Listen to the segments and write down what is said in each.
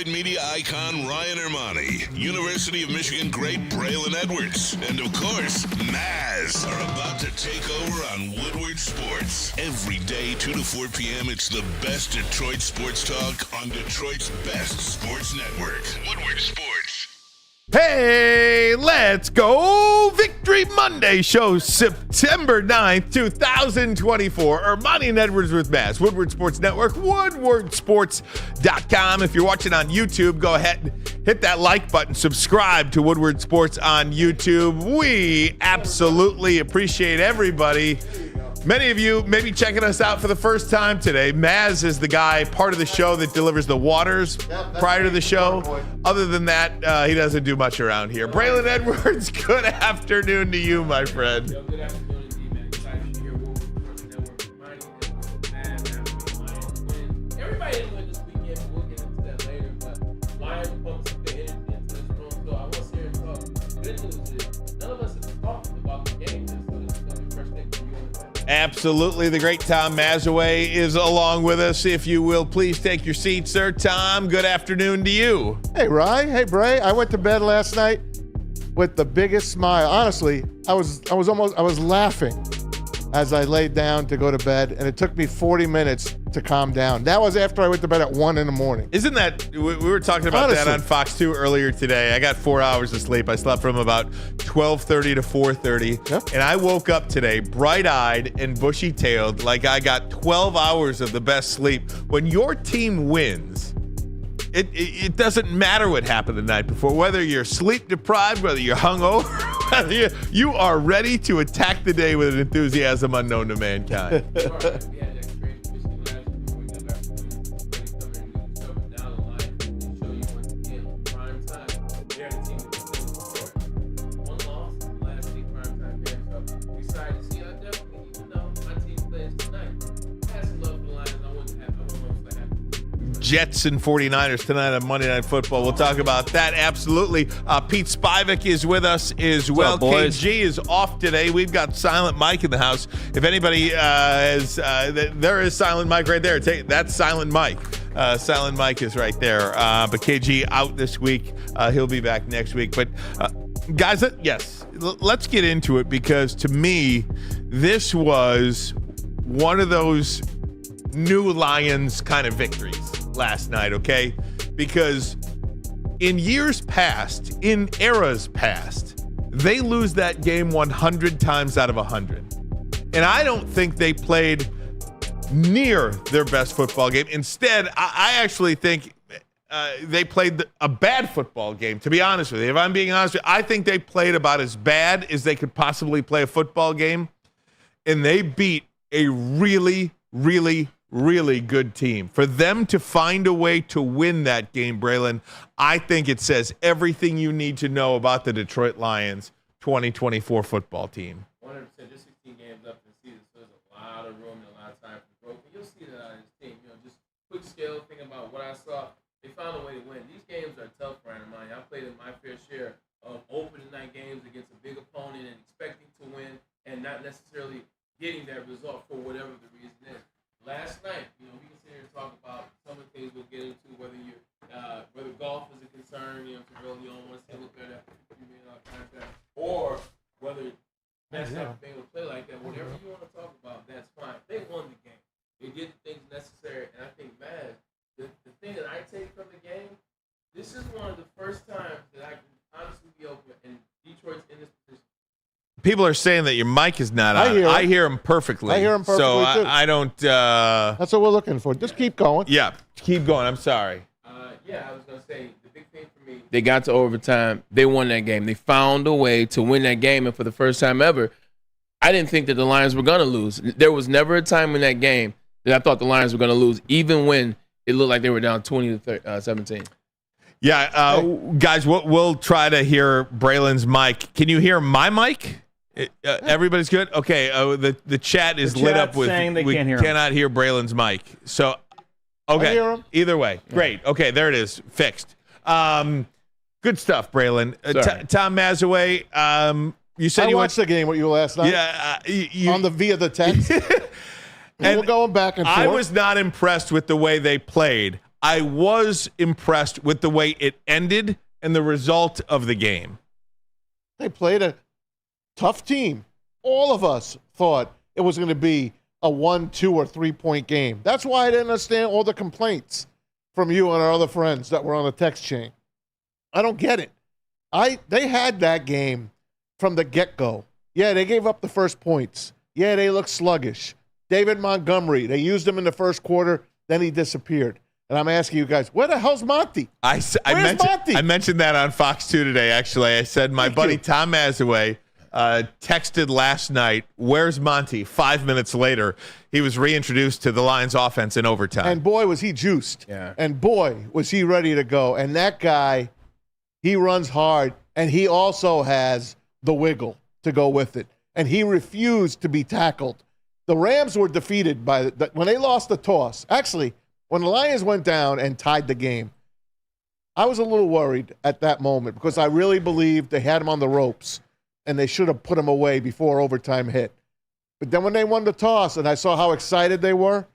Detroit media icon Ryan Ermanni, University of Michigan great Braylon Edwards, and of course, Maz are about to take over on Woodward Sports. Every day, 2 to 4 p.m., it's the best Detroit sports talk on Detroit's best sports network, Woodward Sports. Hey, let's go! Victory Monday show, September 9th, 2024. Ermanni and Edwards with Maz, Woodward Sports Network, woodwardsports.com. If you're watching on YouTube, go ahead and hit that like button. Subscribe to Woodward Sports on YouTube. We absolutely appreciate everybody. Many of you may be checking us out for the first time today. Maz is the guy, part of the show, that delivers the waters prior to the show. Other than that, he doesn't do much around here. Braylon Edwards, good afternoon to you, my friend. Good afternoon, indeed, man. Excited to hear Woodward Sports Network. Everybody didn't win this weekend, but we'll get into that later. But Lions pumped some good energy into this room, so I want to hear him talk. Good news is none of us have talked about the game, so this is going to be fresh thing for you and the family. Absolutely. The great Tom Mazaway is along with us. If you will, please take your seat, sir. Tom, good afternoon to you. Hey, Ryan. Hey, Bray. I went to bed last night with the biggest smile. Honestly, I was laughing as I laid down to go to bed, and it took me 40 minutes to calm down. That was after I went to bed at 1 in the morning. Isn't that, we were talking about that on Fox 2 earlier today. I got 4 hours of sleep. I slept from about 12:30 to 4:30. Yep. And I woke up today bright-eyed and bushy-tailed like I got 12 hours of the best sleep. When your team wins, it doesn't matter what happened the night before, whether you're sleep-deprived, whether you're hungover, whether you are ready to attack the day with an enthusiasm unknown to mankind. Jets and 49ers tonight on Monday Night Football. We'll talk about that, absolutely. Pete Spivak is with us as well. KG is off today. We've got Silent Mike in the house. If anybody there is Silent Mike right there. That's Silent Mike. Silent Mike is right there. But KG out this week. He'll be back next week. But guys, yes, let's get into it, because to me, this was one of those new Lions kind of victories last night, okay? Because in years past, in eras past, they lose that game 100 times out of 100. And I don't think they played near their best football game. Instead, I actually think they played a bad football game, to be honest with you. If I'm being honest with you, I think they played about as bad as they could possibly play a football game. And they beat a really, really, really good team. For them to find a way to win that game, Braylon, I think it says everything you need to know about the Detroit Lions 2024 football team. 100%, just 16 games up in the season, so there's a lot of room and a lot of time for growth. And you'll see that on this team. Just quick scale, thinking about what I saw. They found a way to win. These games are tough for Amon-Ra. I played in my fair share of opening night games against a big opponent and expecting to win and not necessarily getting that result for whatever the reason is. Last night, we can sit here and talk about some of the things we'll get into, whether golf is a concern, to really want to say, look at that $3 million contract, or whether that's not being able to play like that. Whatever you want to talk about, that's fine. They won the game. They did the things necessary, and I think, man, the thing that I take from the game, this is one of the first times that I can honestly be open, and Detroit's in this position. People are saying that your mic is not on. I hear him perfectly. I hear him perfectly, so too. I don't. That's what we're looking for. Just keep going. Yeah, keep going. I'm sorry. I was going to say, the big thing for me. They got to overtime. They won that game. They found a way to win that game, and for the first time ever, I didn't think that the Lions were going to lose. There was never a time in that game that I thought the Lions were going to lose, even when it looked like they were down 20-17. Yeah, guys, we'll try to hear Braylon's mic. Can you hear my mic? Everybody's good? Okay, the chat is lit up with saying they we can't hear him. cannot hear Braylon's mic. So, okay, I hear him. Either way, great. Okay, there it is, fixed. Good stuff, Braylon. Tom Mazaway, you said I you watched the game with you last night. Yeah, via the text. And we're going back and forth. I was not impressed with the way they played. I was impressed with the way it ended and the result of the game. They played a tough team. All of us thought it was going to be a 1, 2, or 3-point game. That's why I didn't understand all the complaints from you and our other friends that were on the text chain. I don't get it. They had that game from the get-go. Yeah, they gave up the first points. Yeah, they looked sluggish. David Montgomery, they used him in the first quarter, then he disappeared. And I'm asking you guys, where the hell's Monty? Where's Monty? I mentioned that on Fox 2 today, actually. I said my buddy Tom Mazaway texted last night, where's Monty? 5 minutes later, he was reintroduced to the Lions offense in overtime. And boy, was he juiced. Yeah. And boy, was he ready to go. And that guy, he runs hard, and he also has the wiggle to go with it. And he refused to be tackled. The Rams were defeated when they lost the toss. Actually, when the Lions went down and tied the game, I was a little worried at that moment because I really believed they had him on the ropes and they should have put him away before overtime hit. But then when they won the toss and I saw how excited they were,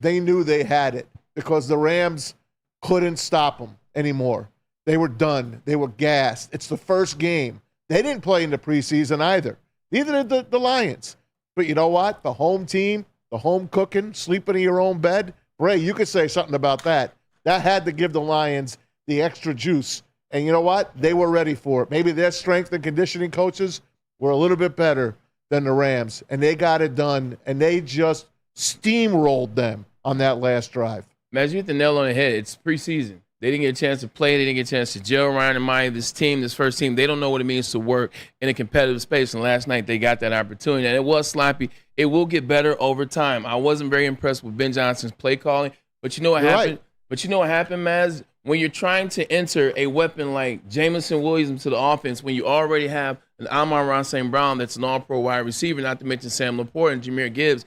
they knew they had it because the Rams couldn't stop them anymore. They were done. They were gassed. It's the first game. They didn't play in the preseason either. Neither did the Lions. But you know what? The home team, the home cooking, sleeping in your own bed, Bray, you could say something about that. That had to give the Lions the extra juice. And you know what? They were ready for it. Maybe their strength and conditioning coaches were a little bit better than the Rams. And they got it done. And they just steamrolled them on that last drive. Imagine you hit the nail on the head. It's preseason. They didn't get a chance to play. They didn't get a chance to gel around and mind this team, this first team. They don't know what it means to work in a competitive space. And last night they got that opportunity. And it was sloppy. It will get better over time. I wasn't very impressed with Ben Johnson's play calling. But you know what happened? Right. But you know what happened, Maz? When you're trying to enter a weapon like Jamison Williams into the offense, when you already have an Amon-Ra St. Brown that's an all-pro wide receiver, not to mention Sam Laporte and Jahmyr Gibbs,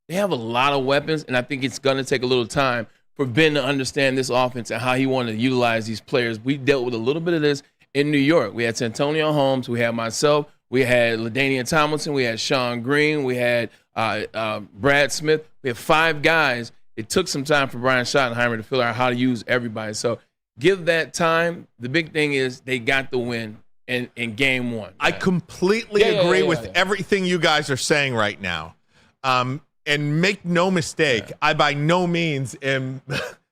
they have a lot of weapons, and I think it's going to take a little time for Ben to understand this offense and how he wanted to utilize these players. We dealt with a little bit of this in New York. We had Santonio Holmes. We had myself. We had LaDainian Tomlinson. We had Sean Green. We had Brad Smith. We had 5 guys. It took some time for Brian Schottenheimer to figure out how to use everybody. So give that time. The big thing is they got the win in game 1. I completely agree with everything you guys are saying right now. And make no mistake, I by no means am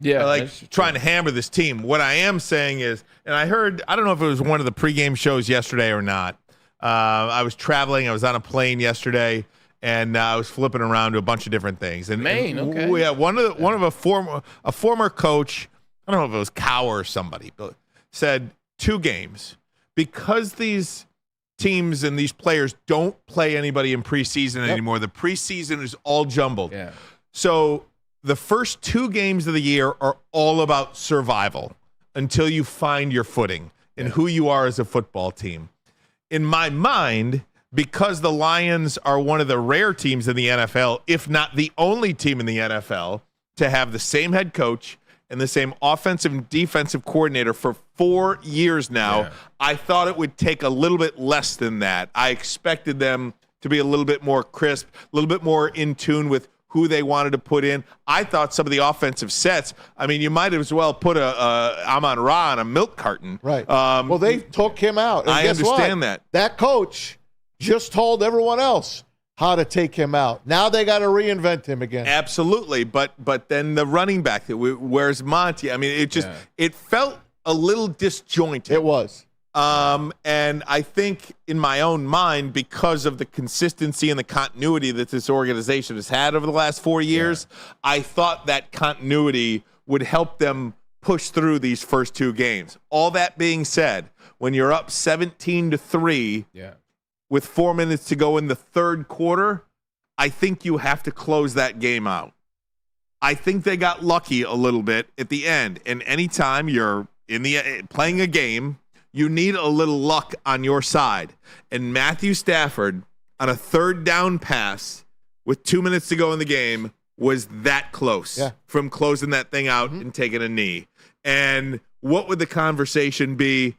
trying to hammer this team. What I am saying is, and I don't know if it was one of the pregame shows yesterday or not. I was traveling. I was on a plane yesterday, and I was flipping around to a bunch of different things. And Maine, okay. We had one of a former coach. I don't know if it was Cow or somebody, but said 2 games because these teams and these players don't play anybody in preseason anymore. The preseason is all jumbled. Yeah. So the first 2 games of the year are all about survival until you find your footing and who you are as a football team. In my mind, because the Lions are one of the rare teams in the NFL, if not the only team in the NFL, to have the same head coach and the same offensive and defensive coordinator for 4 years now, I thought it would take a little bit less than that. I expected them to be a little bit more crisp, a little bit more in tune with who they wanted to put in. I thought some of the offensive sets, I mean, you might as well put a Amon-Ra on a milk carton. Right. Well, they took him out. And I understand that. That coach just told everyone else how to take him out. Now they got to reinvent him again. Absolutely, but then the running back, where's Monty? I mean, it felt a little disjointed. It was. And I think in my own mind, because of the consistency and the continuity that this organization has had over the last 4 years, I thought that continuity would help them push through these first 2 games. All that being said, when you're up 17-3, with 4 minutes to go in the third quarter, I think you have to close that game out. I think they got lucky a little bit at the end. And anytime you're playing a game, you need a little luck on your side. And Matthew Stafford, on a third down pass with 2 minutes to go in the game, was that close from closing that thing out and taking a knee. And what would the conversation be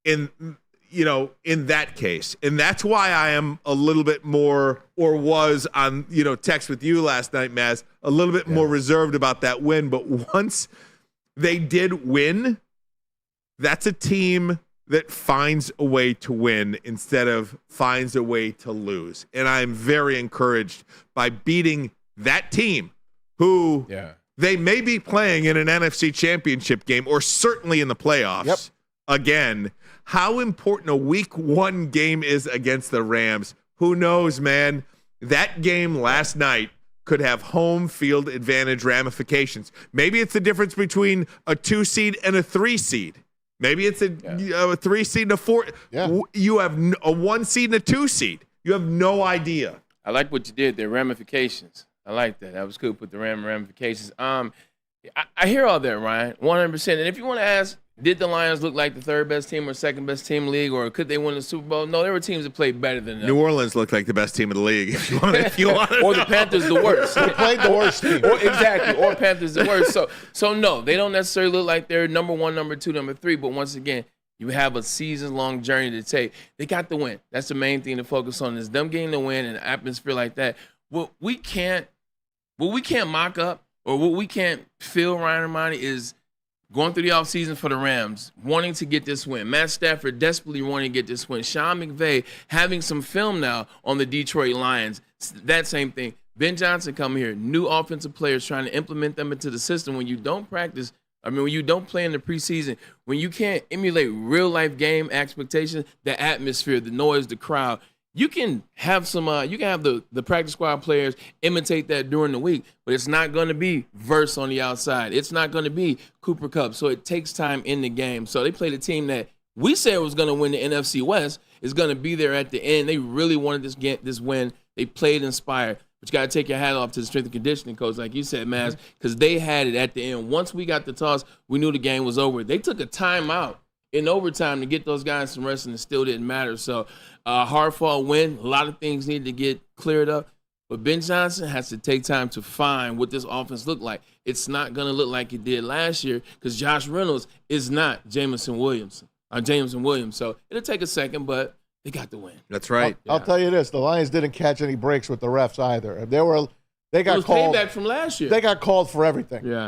in that case? And that's why I am a little bit more, or was on, text with you last night, Maz, a little bit more reserved about that win. But once they did win, that's a team that finds a way to win instead of finds a way to lose. And I'm very encouraged by beating that team who they may be playing in an NFC championship game or certainly in the playoffs again. How important a week 1 game is against the Rams. Who knows, man? That game last night could have home field advantage ramifications. Maybe it's the difference between a 2 seed and a 3 seed. Maybe it's a 3 seed and a 4. Yeah. You have a 1 seed and a 2 seed. You have no idea. I like what you did there, ramifications. I like that. That was cool. Put the ramifications. I hear all that, Ryan, 100%. And if you want to ask, did the Lions look like the 3rd best team or 2nd best team in the league, or could they win the Super Bowl? No, there were teams that played better than them. New Orleans looked like the best team in the league. If you want or the Panthers the worst. They played the worst team. Or Panthers the worst. So no, they don't necessarily look like they're number 1, number 2, number 3. But once again, you have a season-long journey to take. They got the win. That's the main thing to focus on, is them getting the win and an atmosphere like that. What we can't mock up, or what we can't feel, Ryan Ermanni, is going through the offseason for the Rams, wanting to get this win. Matt Stafford desperately wanting to get this win. Sean McVay having some film now on the Detroit Lions. That same thing. Ben Johnson coming here, new offensive players trying to implement them into the system. When you don't practice, when you don't play in the preseason, when you can't emulate real-life game expectations, the atmosphere, the noise, the crowd, you can have some. You can have the practice squad players imitate that during the week, but it's not going to be Verse on the outside. It's not going to be Cooper Kupp. So it takes time in the game. So they played a team that we said was going to win the NFC West, is going to be there at the end. They really wanted this win. They played inspired. But you got to take your hat off to the strength and conditioning coach, like you said, Maz, because they had it at the end. Once we got the toss, we knew the game was over. They took a timeout in overtime to get those guys some rest, and it still didn't matter. So hard-fought win. A lot of things need to get cleared up. But Ben Johnson has to take time to find what this offense looked like. It's not going to look like it did last year because Josh Reynolds is not Jameson Williams. So it'll take a second, but they got the win. That's right. I'll tell you this. The Lions didn't catch any breaks with the refs either. They got called. Payback from last year. They got called for everything. Yeah.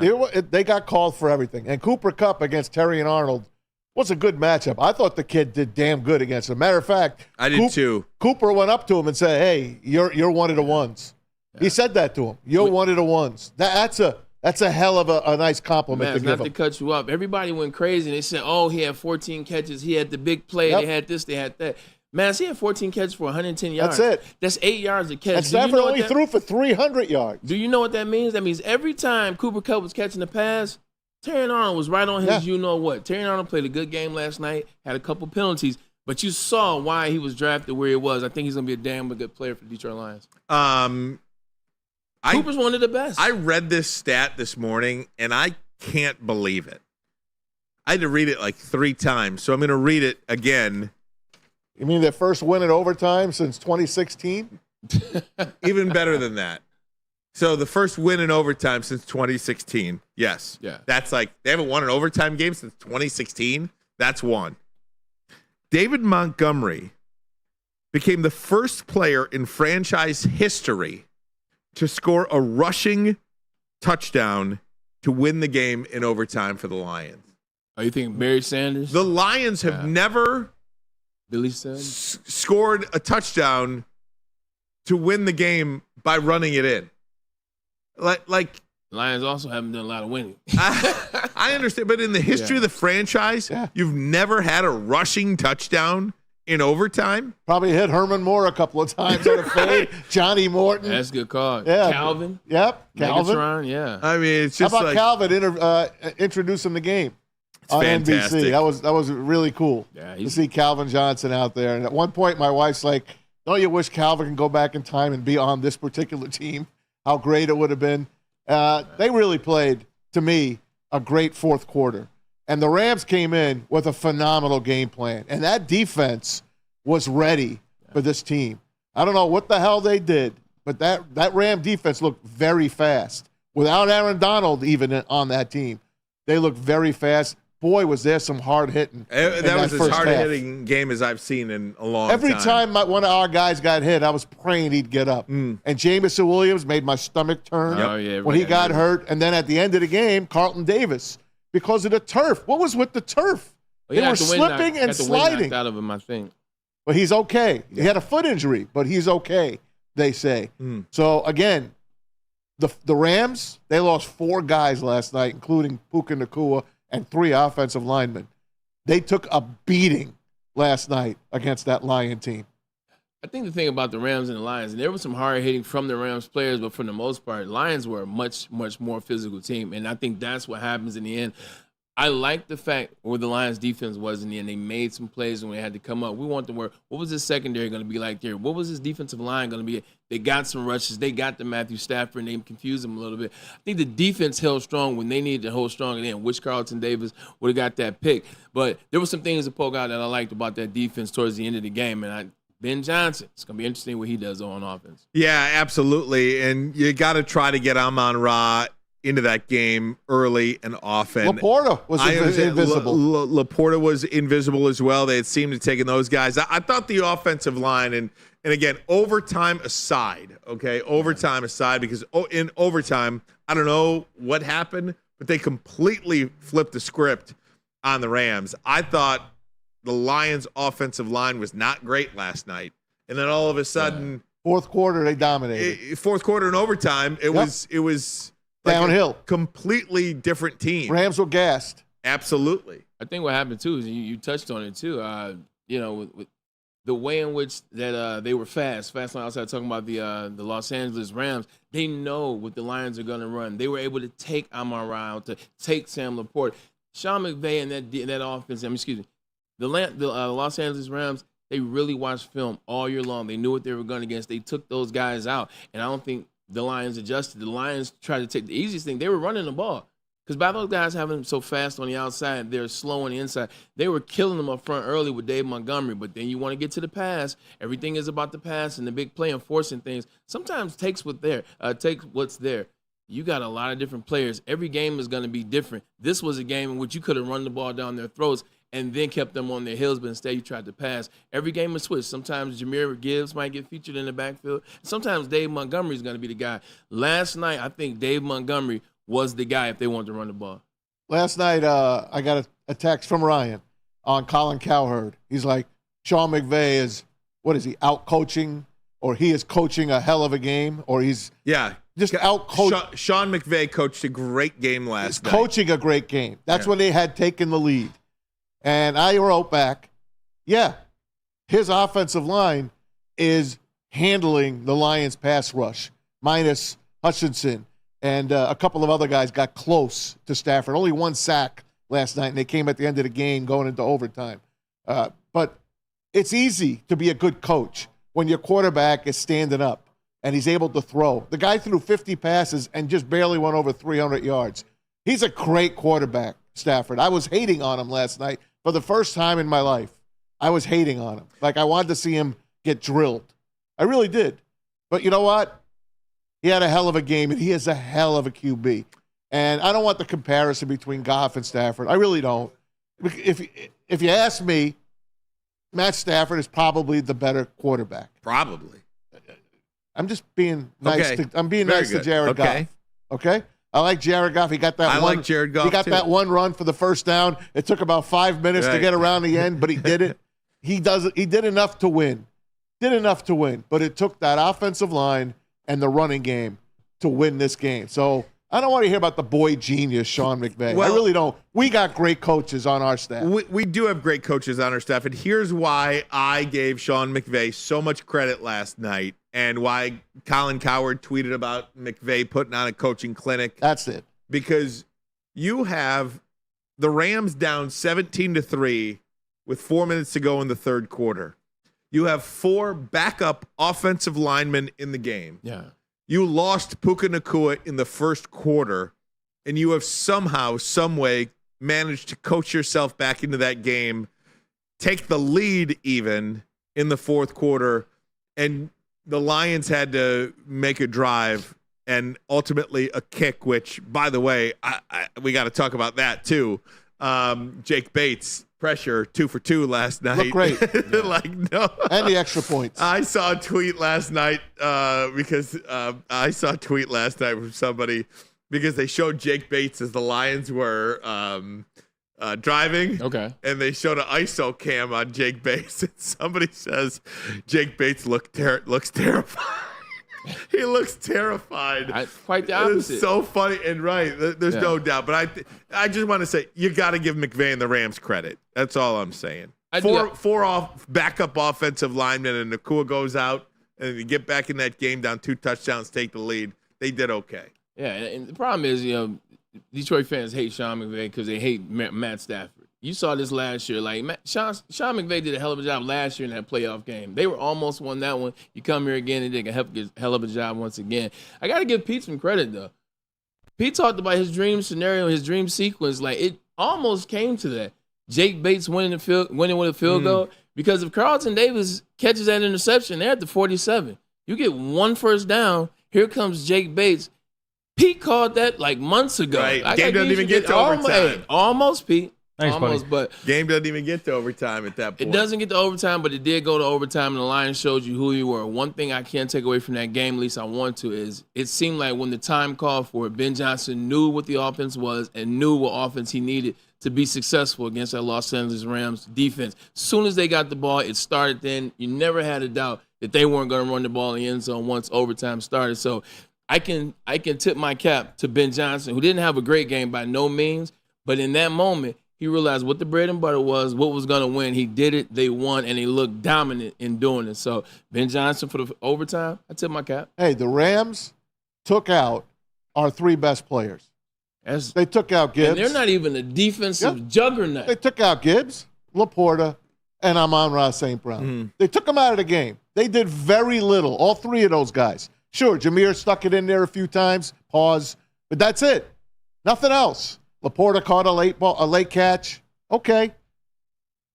They got called for everything. And Cooper Kupp against Terry and Arnold was a good matchup. I thought the kid did damn good against him. Matter of fact, I did too. Cooper went up to him and said, "Hey, you're one of the ones." Yeah. He said that to him. You're one of the ones. That's a hell of a nice compliment to give him. Not to cut you up. Everybody went crazy and they said, "Oh, he had 14 catches. He had the big play. They had this. They had that." Man, he had 14 catches for 110 yards. That's it. That's 8 yards a catch. And Stafford only threw for 300 yards. Do you know what that means? That means every time Cooper Kupp was catching the pass, Terry Arnold was right on his you-know-what. Terry Arnold played a good game last night, had a couple penalties, but you saw why he was drafted where he was. I think he's going to be a damn good player for the Detroit Lions. Cooper's one of the best. I read this stat this morning, and I can't believe it. I had to read it like 3 times, so I'm going to read it again. You mean their first win in overtime since 2016? Even better than that. So the first win in overtime since 2016. Yes. Yeah. That's like they haven't won an overtime game since 2016. That's one. David Montgomery became the first player in franchise history to score a rushing touchdown to win the game in overtime for the Lions. Oh, you think Barry Sanders? The Lions have never Billy Sanders scored a touchdown to win the game by running it in. Like Lions also haven't done a lot of winning. I understand, but in the history of the franchise, you've never had a rushing touchdown in overtime. Probably hit Herman Moore a couple of times on a fade. Johnny Morton. That's a good call. Yeah. Calvin. Yep. Calvin. Megatron, yeah. I mean, it's just how about like Calvin introducing the game on fantastic. NBC? That was really cool to see Calvin Johnson out there. And at one point, my wife's like, "Don't you wish Calvin can go back in time and be on this particular team? How great it would have been." They really played, to me, a great fourth quarter. And the Rams came in with a phenomenal game plan. And that defense was ready for this team. I don't know what the hell they did, but that Ram defense looked very fast. Without Aaron Donald even on that team, they looked very fast. Boy, was there some hard hitting. That was as hard a hitting game as I've seen in a long time. Every time one of our guys got hit, I was praying he'd get up. And Jameson Williams made my stomach turn when he got hurt. And then at the end of the game, Carlton Davis because of the turf. What was with the turf? Well, they were slipping and sliding. Out of him, I think. But he's okay. Yeah. He had a foot injury, but he's okay, they say. So, again, the Rams, they lost 4 guys last night, including Puka Nacua and 3 offensive linemen. They took a beating last night against that Lion team. I think the thing about the Rams and the Lions, and there was some hard hitting from the Rams players, but for the most part, Lions were a much, much more physical team. And I think that's what happens in the end. I like the fact where the Lions defense was in the end. They made some plays when they had to come up. We want them where, what was this secondary going to be like there? What was this defensive line going to be? They got some rushes. They got the Matthew Stafford, and they confused them a little bit. I think the defense held strong when they needed to hold strong. And then Wish Carlton Davis would have got that pick. But there were some things to poke out that I liked about that defense towards the end of the game. And Ben Johnson, it's going to be interesting what he does on offense. Yeah, absolutely. And you got to try to get Amon-Ra into that game early and often. Laporta was invisible. Laporta was invisible as well. They had seemed to take in those guys. I thought the offensive line, and again, overtime aside, because in overtime, I don't know what happened, but they completely flipped the script on the Rams. I thought the Lions' offensive line was not great last night. And then all of a sudden, fourth quarter, they dominated. Fourth quarter and overtime, it was like downhill. Completely different team. Rams were gassed. Absolutely. I think what happened too is you touched on it too. With the way in which that they were fast on outside, talking about the Los Angeles Rams. They know what the Lions are going to run. They were able to take Amon-Ra out, to take Sam Laporte, Sean McVay, and that offense. The Los Angeles Rams. They really watched film all year long. They knew what they were going against. They took those guys out, and I don't think the Lions adjusted. The Lions tried to take the easiest thing. They were running the ball. Because by those guys having them so fast on the outside, they're slow on the inside. They were killing them up front early with Dave Montgomery. But then you want to get to the pass. Everything is about the pass and the big play and forcing things. Sometimes takes what's there. You got a lot of different players. Every game is going to be different. This was a game in which you could have run the ball down their throats and then kept them on their heels, but instead you tried to pass. Every game is switched. Sometimes Jahmyr Gibbs might get featured in the backfield. Sometimes Dave Montgomery is going to be the guy. Last night, I think Dave Montgomery was the guy if they wanted to run the ball. Last night, I got a text from Ryan on Colin Cowherd. He's like, Sean McVay is, out coaching, or he is coaching a hell of a game, or he's just out coaching. Sean McVay coached a great game last night. Coaching a great game. That's when they had taken the lead. And I wrote back, his offensive line is handling the Lions' pass rush, minus Hutchinson. And a couple of other guys got close to Stafford. Only 1 sack last night, and they came at the end of the game going into overtime. But it's easy to be a good coach when your quarterback is standing up and he's able to throw. The guy threw 50 passes and just barely went over 300 yards. He's a great quarterback, Stafford. I was hating on him last night. For the first time in my life, I was hating on him. Like, I wanted to see him get drilled. I really did. But you know what? He had a hell of a game, and he is a hell of a QB. And I don't want the comparison between Goff and Stafford. I really don't. If you ask me, Matt Stafford is probably the better quarterback. Probably. I'm just being nice. I'm being nice to Jared Goff. Okay? I like Jared Goff. He got that I like Jared Goff, He got too. that one run for the first down. It took about 5 minutes to get around the end, but he did it. He did enough to win. But it took that offensive line and the running game to win this game. So I don't want to hear about the boy genius, Sean McVay. I really don't. We got great coaches on our staff. We do have great coaches on our staff, and here's why I gave Sean McVay so much credit last night and why Colin Cowherd tweeted about McVay putting on a coaching clinic. That's it. Because you have the Rams down 17-3 with 4 minutes to go in the third quarter. You have 4 backup offensive linemen in the game. Yeah. You lost Puka Nacua in the first quarter, and you have somehow, some way, managed to coach yourself back into that game, take the lead even in the fourth quarter, and the Lions had to make a drive and ultimately a kick, which, by the way, we got to talk about that too. Jake Bates, pressure 2 for 2 last night. Looked great. No. And the extra points. I saw a tweet last night from somebody because they showed Jake Bates as the Lions were driving. Okay. And they showed an ISO cam on Jake Bates. And somebody says Jake Bates looks terrified. He looks terrified. Quite the opposite. It's so funny and right. There's no doubt. But I just want to say you got to give McVay and the Rams credit. That's all I'm saying. Four backup offensive linemen, and Nakua goes out, and you get back in that game down 2 touchdowns, take the lead. They did okay. Yeah, and the problem is, Detroit fans hate Sean McVay because they hate Matt Stafford. You saw this last year. Like Sean McVay did a hell of a job last year in that playoff game. They were almost won that one. You come here again and did a hell of a job once again. I got to give Pete some credit, though. Pete talked about his dream scenario, his dream sequence. Like, it almost came to that. Jake Bates winning with a field goal. Because if Carlton Davis catches that interception, they're at the 47. You get 1 first down. Here comes Jake Bates. Pete called that like months ago. Right. Game doesn't even get to overtime. Almost, Pete. Thanks, almost, buddy. but game doesn't even get to overtime at that point. It doesn't get to overtime, but it did go to overtime, and the Lions showed you who you were. One thing I can't take away from that game, at least I want to, is it seemed like when the time called for it, Ben Johnson knew what the offense was and knew what offense he needed to be successful against that Los Angeles Rams defense. As soon as they got the ball, it started then. You never had a doubt that they weren't going to run the ball in the end zone once overtime started. So I can tip my cap to Ben Johnson, who didn't have a great game by no means, but in that moment, he realized what the bread and butter was, what was going to win. He did it, they won, and he looked dominant in doing it. So Ben Johnson for the overtime, I tip my cap. Hey, the Rams took out our 3 best players. They took out Gibbs. And they're not even a defensive juggernaut. They took out Gibbs, Laporta, and Amon-Ra St. Brown. They took them out of the game. They did very little, all 3 of those guys. Sure, Jameer stuck it in there a few times, pause, but that's it. Nothing else. Laporta caught a late catch. Okay.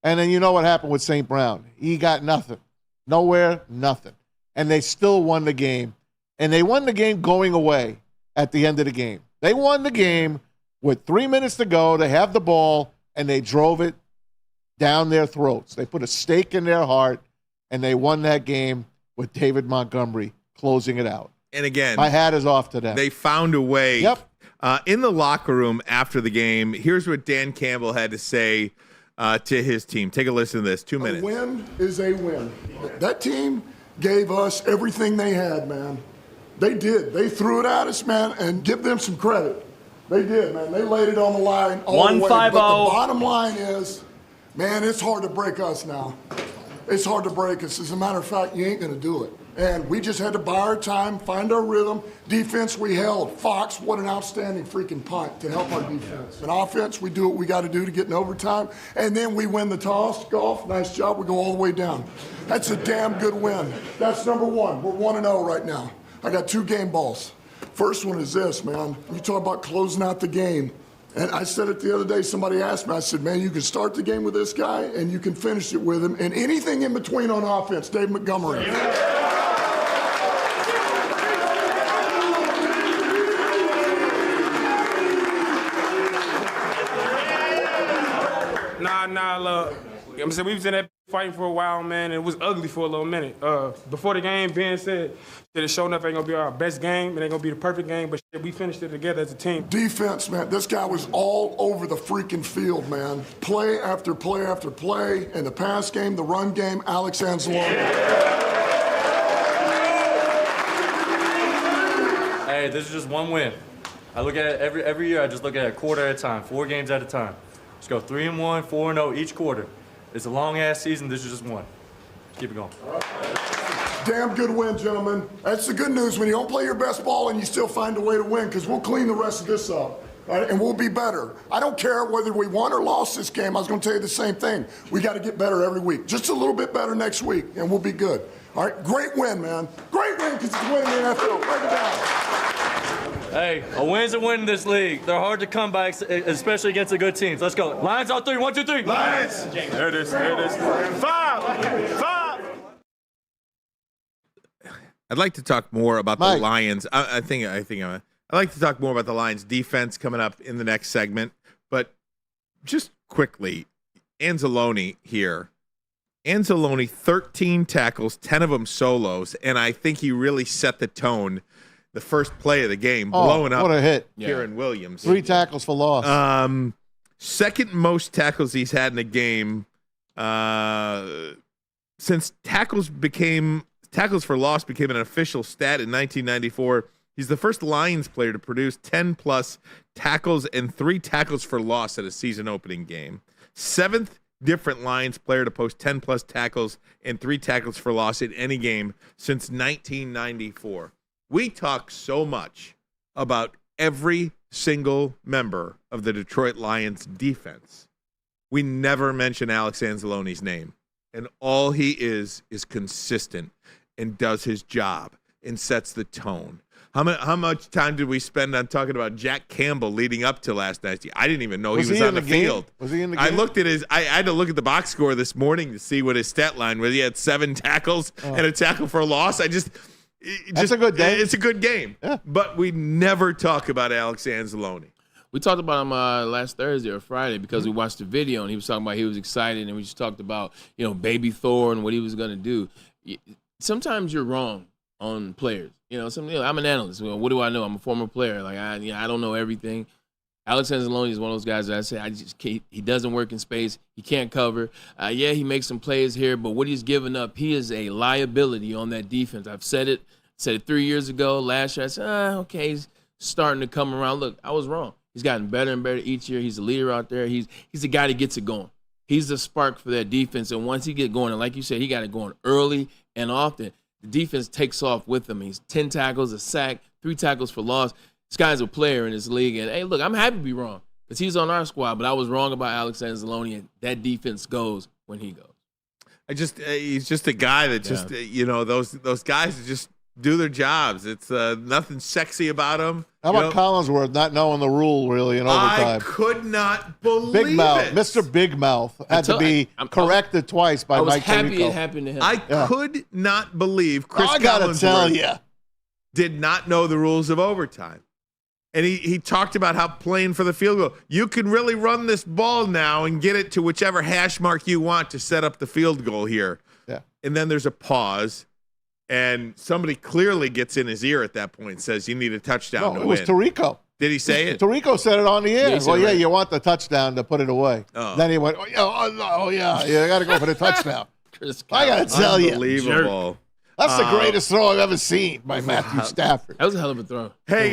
And then you know what happened with St. Brown. He got nothing. Nowhere, nothing. And they still won the game. And they won the game going away at the end of the game. They won the game with 3 minutes to go. They have the ball, and they drove it down their throats. They put a stake in their heart, and they won that game with David Montgomery closing it out. And again, my hat is off to them. They found a way. Yep. In the locker room after the game, here's what Dan Campbell had to say to his team. Take a listen to this. 2 minutes. A win is a win. That team gave us everything they had, man. They did. They threw it at us, man, and give them some credit. They did, man. They laid it on the line all the way. 1-5-0. But the bottom line is, man, it's hard to break us now. It's hard to break us. As a matter of fact, you ain't going to do it. And we just had to buy our time, find our rhythm. Defense, we held. Fox, what an outstanding freaking punt to help our defense. And offense, we do what we got to do to get in overtime. And then we win the toss. Golf, nice job. We go all the way down. That's a damn good win. That's number 1. We're 1-0 right now. I got 2 game balls. First one is this, man. You talk about closing out the game. And I said it the other day, somebody asked me, I said, man, you can start the game with this guy and you can finish it with him. And anything in between on offense, Dave Montgomery. Nah, look. I'm saying we was in that fighting for a while, man, and it was ugly for a little minute. Before the game, Ben said that it showed enough ain't gonna be our best game, it ain't gonna be the perfect game, but we finished it together as a team. Defense, man, this guy was all over the freaking field, man. Play after play after play. In the pass game, the run game, Alex Anzalone. Hey, this is just one win. I look at it every year. I just look at it a quarter at a time, 4 games at a time. Let's go 3-1, 4-0 each quarter. It's a long-ass season. This is just one. Keep it going. Damn good win, gentlemen. That's the good news when you don't play your best ball and you still find a way to win, because we'll clean the rest of this up, right? And we'll be better. I don't care whether we won or lost this game. I was going to tell you the same thing. We got to get better every week. Just a little bit better next week, and we'll be good. All right? Great win, man. Great win because it's winning the NFL. Break it down. Hey, a win's a win in this league. They're hard to come by, especially against the good teams. Let's go. Lions on 3. 1, 2, 3. Lions! There it is. 5! I'd like to talk more about the Lions. I'd like to talk more about the Lions defense coming up in the next segment. But just quickly, Anzalone here. Anzalone, 13 tackles, 10 of them solos, and I think he really set the tone the first play of the game, blowing up what a hit. Kieran Williams. 3 tackles for loss. Second most tackles he's had in a game since tackles for loss became an official stat in 1994. He's the first Lions player to produce 10-plus tackles and 3 tackles for loss at a season-opening game. 7th different Lions player to post 10-plus tackles and 3 tackles for loss in any game since 1994. We talk so much about every single member of the Detroit Lions defense. We never mention Alex Anzalone's name. And all he is consistent and does his job and sets the tone. How much time did we spend on talking about Jack Campbell leading up to last night? I didn't even know he was on the field. Was he in the game? I looked at I had to look at the box score this morning to see what his stat line was. He had 7 tackles and a tackle for a loss. That's a good day. It's a good game. Yeah. But we never talk about Alex Anzalone. We talked about him last Thursday or Friday because we watched the video and he was talking about he was excited, and we just talked about, baby Thor and what he was going to do. Sometimes you're wrong on players. I'm an analyst. What do I know? I'm a former player. Like I don't know everything. Alex Anzalone is one of those guys that I say he doesn't work in space. He can't cover. He makes some plays here, but what he's giving up, he is a liability on that defense. I've said it 3 years ago. Last year I said, okay, he's starting to come around. Look, I was wrong. He's gotten better and better each year. He's a leader out there. He's the guy that gets it going. He's the spark for that defense. And once he get going, and like you said, he got it going early and often. The defense takes off with him. He's 10 tackles, a sack, 3 tackles for loss. This guy's a player in this league. And, hey, look, I'm happy to be wrong because he's on our squad, but I was wrong about Alex Anzalone, and that defense goes when he goes. He's just a guy that those guys that just do their jobs. It's nothing sexy about him. How about Collinsworth not knowing the rule really in overtime? I could not believe Big Mouth, it. Mr. Big Mouth had to be corrected twice by Mike Tirico. I was happy it happened to him. I could not believe Chris I gotta tell you, did not know the rules of overtime. And he talked about how playing for the field goal, you can really run this ball now and get it to whichever hash mark you want to set up the field goal here. Yeah. And then there's a pause. And somebody clearly gets in his ear at that point and says, you need a touchdown to win. It was Tirico. Did he say it? Tirico said it on the air. Right. You want the touchdown to put it away. Oh. Then he went, I got to go for the touchdown. I got to tell you. Unbelievable. That's the greatest throw I've ever seen by Matthew Stafford. That was a hell of a throw. Hey,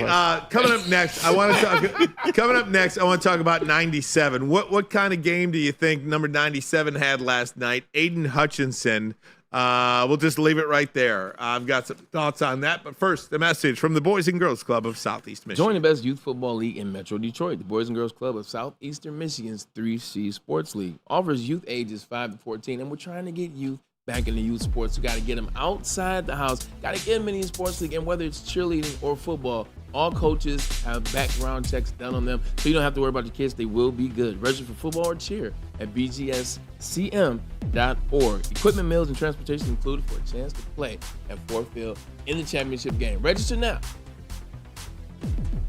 coming up next, I want to talk about 97. What kind of game do you think number 97 had last night? Aiden Hutchinson. We'll just leave it right there. I've got some thoughts on that, but first, the message from the Boys and Girls Club of Southeast Michigan. Join the best youth football league in Metro Detroit. The Boys and Girls Club of Southeastern Michigan's 3C Sports League offers youth ages 5 to 14, and we're trying to get youth back into youth sports. We got to get them outside the house. Got to get them in the sports league, and whether it's cheerleading or football, all coaches have background checks done on them, so you don't have to worry about your kids. They will be good. Register for football or cheer at bgscm.org. Equipment, meals, and transportation included for a chance to play at Fort Field in the championship game. Register now.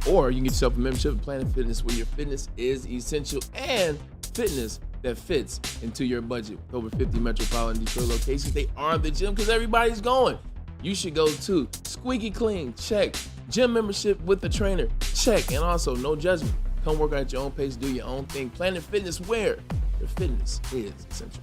Or you can get yourself a membership at Planet Fitness, where your fitness is essential and fitness that fits into your budget. With over 50 metropolitan Detroit locations, they are the gym because everybody's going. You should go too. Squeaky clean, check. Gym membership with the trainer, check. And also, no judgment. Come work out at your own pace, do your own thing. Planet Fitness, where your fitness is essential.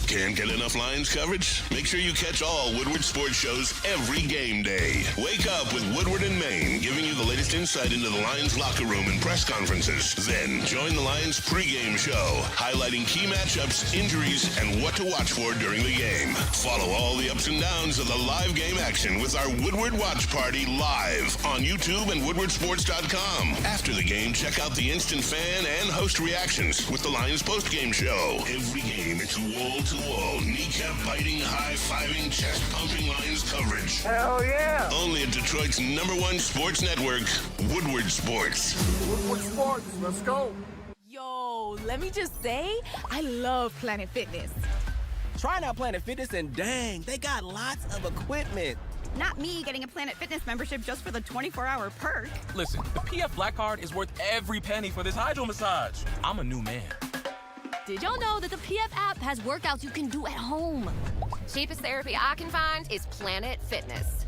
Can't get enough Lions coverage? Make sure you catch all Woodward sports shows every game day. Wake up with Woodward and Maine, giving you the latest insight into the Lions locker room and press conferences. Then join the Lions pregame show, highlighting key matchups, injuries, and what to watch for during the game. Follow all the ups and downs of the live game action with our Woodward Watch Party live on YouTube and woodwardsports.com. After the game, check out the instant fan and host reactions with the Lions postgame show. Every game, it's wall-to-wall, kneecap-biting, high-fiving, chest-pumping Lions coverage. Hell yeah! Only at Detroit's #1 sports network, Woodward Sports. Woodward Sports, let's go! Yo, let me just say, I love Planet Fitness. Trying out Planet Fitness and dang, they got lots of equipment. Not me getting a Planet Fitness membership just for the 24-hour perk. Listen, the PF Black Card is worth every penny for this hydro massage. I'm a new man. Did y'all know that the PF app has workouts you can do at home? Cheapest therapy I can find is Planet Fitness.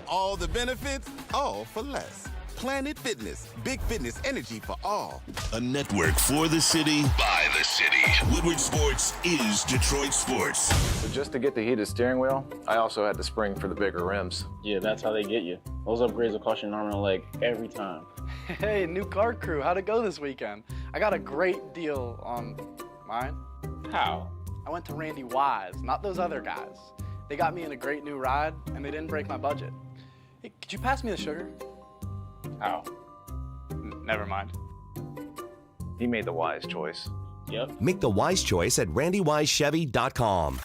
all the benefits, all for less. Planet Fitness, big fitness energy for all. A network for the city, by the city. Woodward Sports is Detroit Sports. So just to get the heated steering wheel, I also had the spring for the bigger rims. Yeah, that's how they get you. Those upgrades will cost you an arm and a leg every time. Hey, new car crew, how'd it go this weekend? I got a great deal on mine. How? I went to Randy Wise, not those other guys. They got me in a great new ride, and they didn't break my budget. Hey, could you pass me the sugar? How? Never mind. He made the wise choice. Yep. Make the wise choice at randywisechevy.com.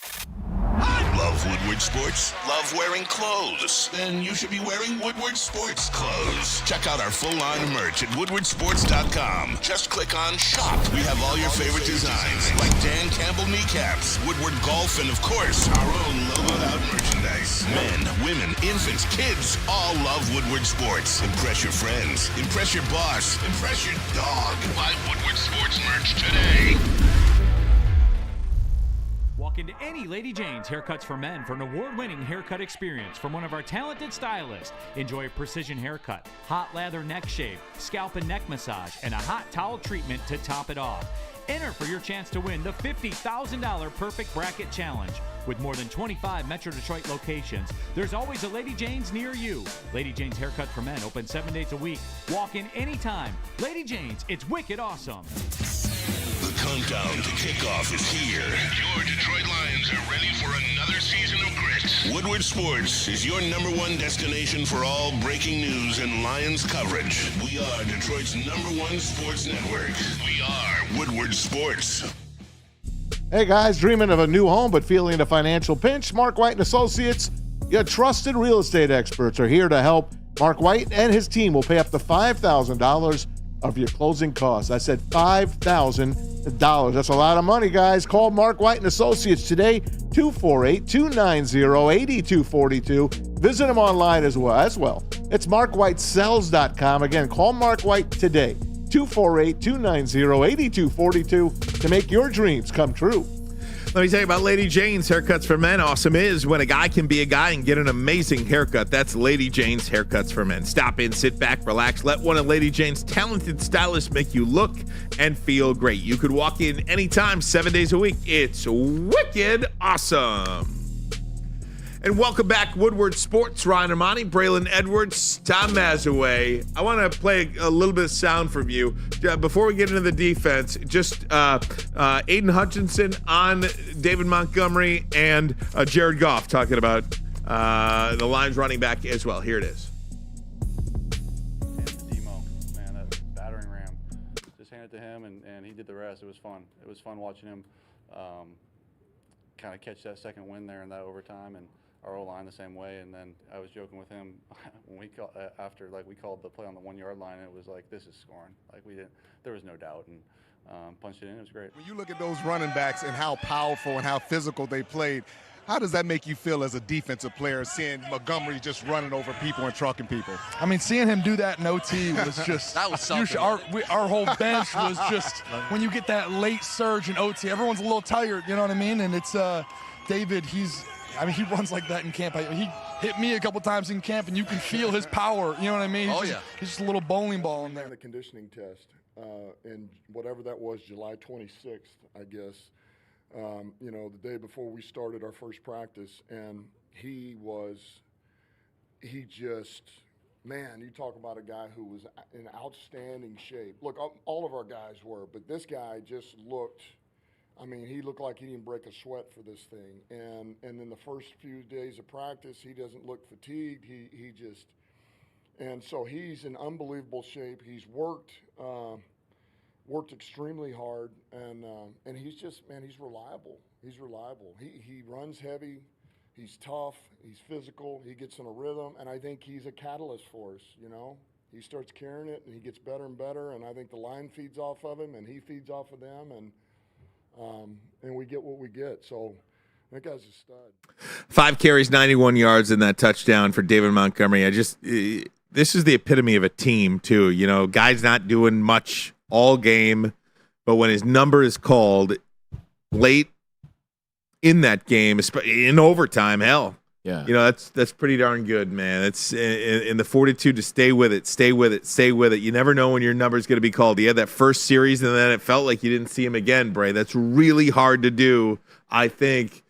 Love Woodward Sports? Love wearing clothes? Then you should be wearing Woodward Sports clothes. Check out our full line of merch at woodwardsports.com. Just click on Shop. We have all your favorite designs, like Dan Campbell kneecaps, Woodward Golf, and of course, our own logoed out merchandise. Men, women, infants, kids, all love Woodward Sports. Impress your friends. Impress your boss. Impress your dog. Buy Woodward Sports merch today. Walk into any Lady Jane's Haircuts for Men for an award-winning haircut experience from one of our talented stylists. Enjoy a precision haircut, hot lather neck shave, scalp and neck massage, and a hot towel treatment to top it off. Enter for your chance to win the $50,000 Perfect Bracket Challenge. With more than 25 Metro Detroit locations, there's always a Lady Jane's near you. Lady Jane's Haircut for Men, open 7 days a week. Walk in anytime. Lady Jane's, it's wicked awesome. The countdown to kickoff is here. Your Detroit Lions are ready for another season of grit. Woodward Sports is your #1 destination for all breaking news and Lions coverage. We are Detroit's #1 sports network. We are Woodward Sports. Hey guys, dreaming of a new home but feeling a financial pinch? Mark White & Associates, your trusted real estate experts, are here to help. Mark White and his team will pay up to $5,000 of your closing costs. I said $5,000. That's a lot of money, guys. Call Mark White & Associates today, 248-290-8242. Visit him online as well. It's markwhitesells.com. Again, call Mark White today, 248-290-8242 to make your dreams come true. Let me tell you about Lady Jane's Haircuts for Men. Awesome is when a guy can be a guy and get an amazing haircut. That's Lady Jane's Haircuts for Men. Stop in, sit back, relax. Let one of Lady Jane's talented stylists make you look and feel great. You could walk in anytime, 7 days a week. It's wicked awesome. And welcome back, Woodward Sports. Ryan Ermanni, Braylon Edwards, Tom Mazaway. I want to play a little bit of sound from you. Before we get into the defense, just Aiden Hutchinson on David Montgomery and Jared Goff talking about the Lions running back as well. Here it is. And Demo, man, that battering ram. Just hand it to him, and he did the rest. It was fun. It was fun watching him kind of catch that second win there in that overtime, and our O-line the same way. And then I was joking with him when we called we called the play on the 1 yard line, and it was like, this is scoring. There was no doubt, and punched it in. It was great. When you look at those running backs and how powerful and how physical they played, how does that make you feel as a defensive player, seeing Montgomery just running over people and trucking people? I mean, seeing him do that in OT was just that was something. Our whole bench was just, when you get that late surge in OT, everyone's a little tired, you know what I mean? And it's David, he runs like that in camp. He hit me a couple times in camp, and you can feel his power, you know what I mean? He's just a little bowling ball in there. The conditioning test, and whatever that was, July 26th, I guess. The day before we started our first practice, and you talk about a guy who was in outstanding shape. Look, all of our guys were, but this guy just looked, he looked like he didn't break a sweat for this thing. And in the first few days of practice, he doesn't look fatigued. And so he's in unbelievable shape. He's worked extremely hard, and he's he's reliable. He's reliable. He runs heavy. He's tough. He's physical. He gets in a rhythm, and I think he's a catalyst for us. He starts carrying it, and he gets better and better. And I think the line feeds off of him, and he feeds off of them, and we get what we get. So that guy's a stud. 5 carries, 91 yards, in that touchdown for David Montgomery. This is the epitome of a team too. Guy's not doing much all game, but when his number is called late in that game, in overtime, hell, Yeah. That's pretty darn good, man. It's in the fortitude to stay with it. You never know when your number's going to be called. You had that first series, and then it felt like you didn't see him again, Bray. That's really hard to do, I think,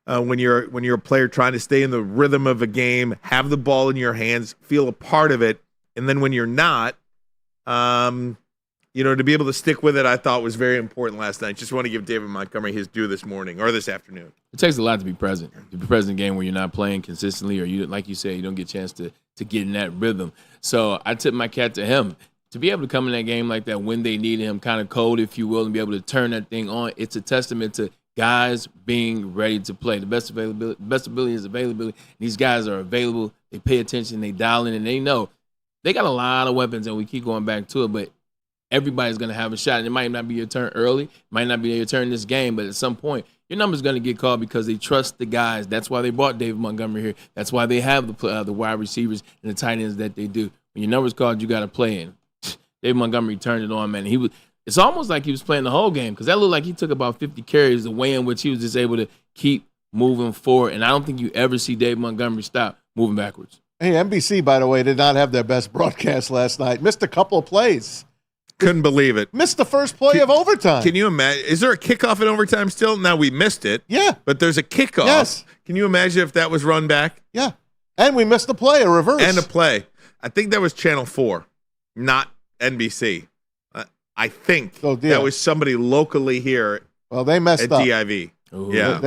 when you're a player trying to stay in the rhythm of a game, have the ball in your hands, feel a part of it, and then when you're not, to be able to stick with it, I thought was very important last night. Just want to give David Montgomery his due this morning or this afternoon. It takes a lot to be present. To be present in a game where you're not playing consistently, or you, like you say, you don't get a chance to get in that rhythm. So I tip my cap to him. To be able to come in that game like that when they need him, kind of cold, if you will, and be able to turn that thing on, it's a testament to guys being ready to play. The best ability is availability. These guys are available. They pay attention. They dial in, and they know they got a lot of weapons, and we keep going back to it, but everybody's going to have a shot. And it might not be your turn early. It might not be your turn this game, but at some point, your number's going to get called because they trust the guys. That's why they brought David Montgomery here. That's why they have the wide receivers and the tight ends that they do. When your number's called, you got to play in. David Montgomery turned it on, man. It's almost like he was playing the whole game because that looked like he took about 50 carries, the way in which he was just able to keep moving forward. And I don't think you ever see David Montgomery stop moving backwards. Hey, NBC, by the way, did not have their best broadcast last night. Missed a couple of plays. Couldn't believe it. Missed the first play of overtime. Can you imagine? Is there a kickoff in overtime still? Now, we missed it. Yeah. But there's a kickoff. Yes. Can you imagine if that was run back? Yeah. And we missed a play, a reverse. And a play. I think that was Channel 4, not NBC. I think that was somebody locally here. Well, they messed up. DIV. Ooh, yeah.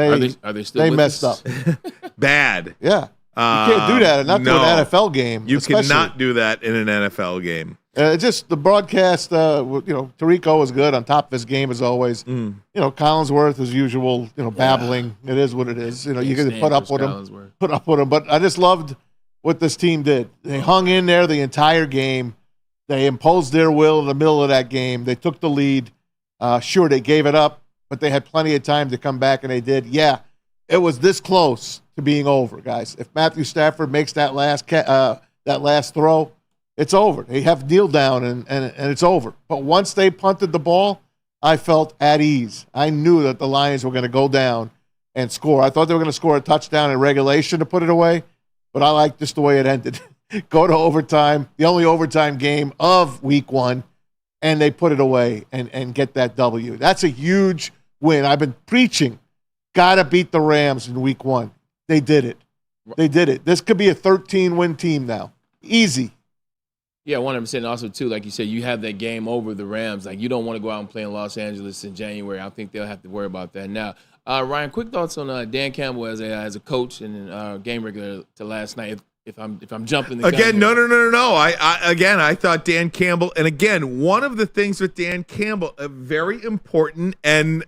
Are they still They with messed us? up. Bad. Yeah. You can't do that, not to an NFL game. You especially. cannot do that in an NFL game. Just the broadcast, Tirico was good on top of his game as always. Collinsworth as usual, babbling. It is what it is. You can put up with him. But I just loved what this team did. They hung in there the entire game. They imposed their will in the middle of that game. They took the lead. Sure, they gave it up, but they had plenty of time to come back, and they did. Yeah, it was this close to being over, guys. If Matthew Stafford makes that last throw, it's over. They have kneel down, and it's over. But once they punted the ball, I felt at ease. I knew that the Lions were going to go down and score. I thought they were going to score a touchdown in regulation to put it away, but I like just the way it ended. Go to overtime, the only overtime game of week 1, and they put it away and get that W. That's a huge win. I've been preaching, got to beat the Rams in week 1. They did it. They did it. This could be a 13-win team now. Easy. Yeah, 100%. Also, too, like you said, you have that game over the Rams. Like, you don't want to go out and play in Los Angeles in January. I think they'll have to worry about that now. Ryan, quick thoughts on Dan Campbell as a coach and game regular to last night. If I'm jumping the again, gun no. I thought Dan Campbell, and again, one of the things with Dan Campbell, very important, and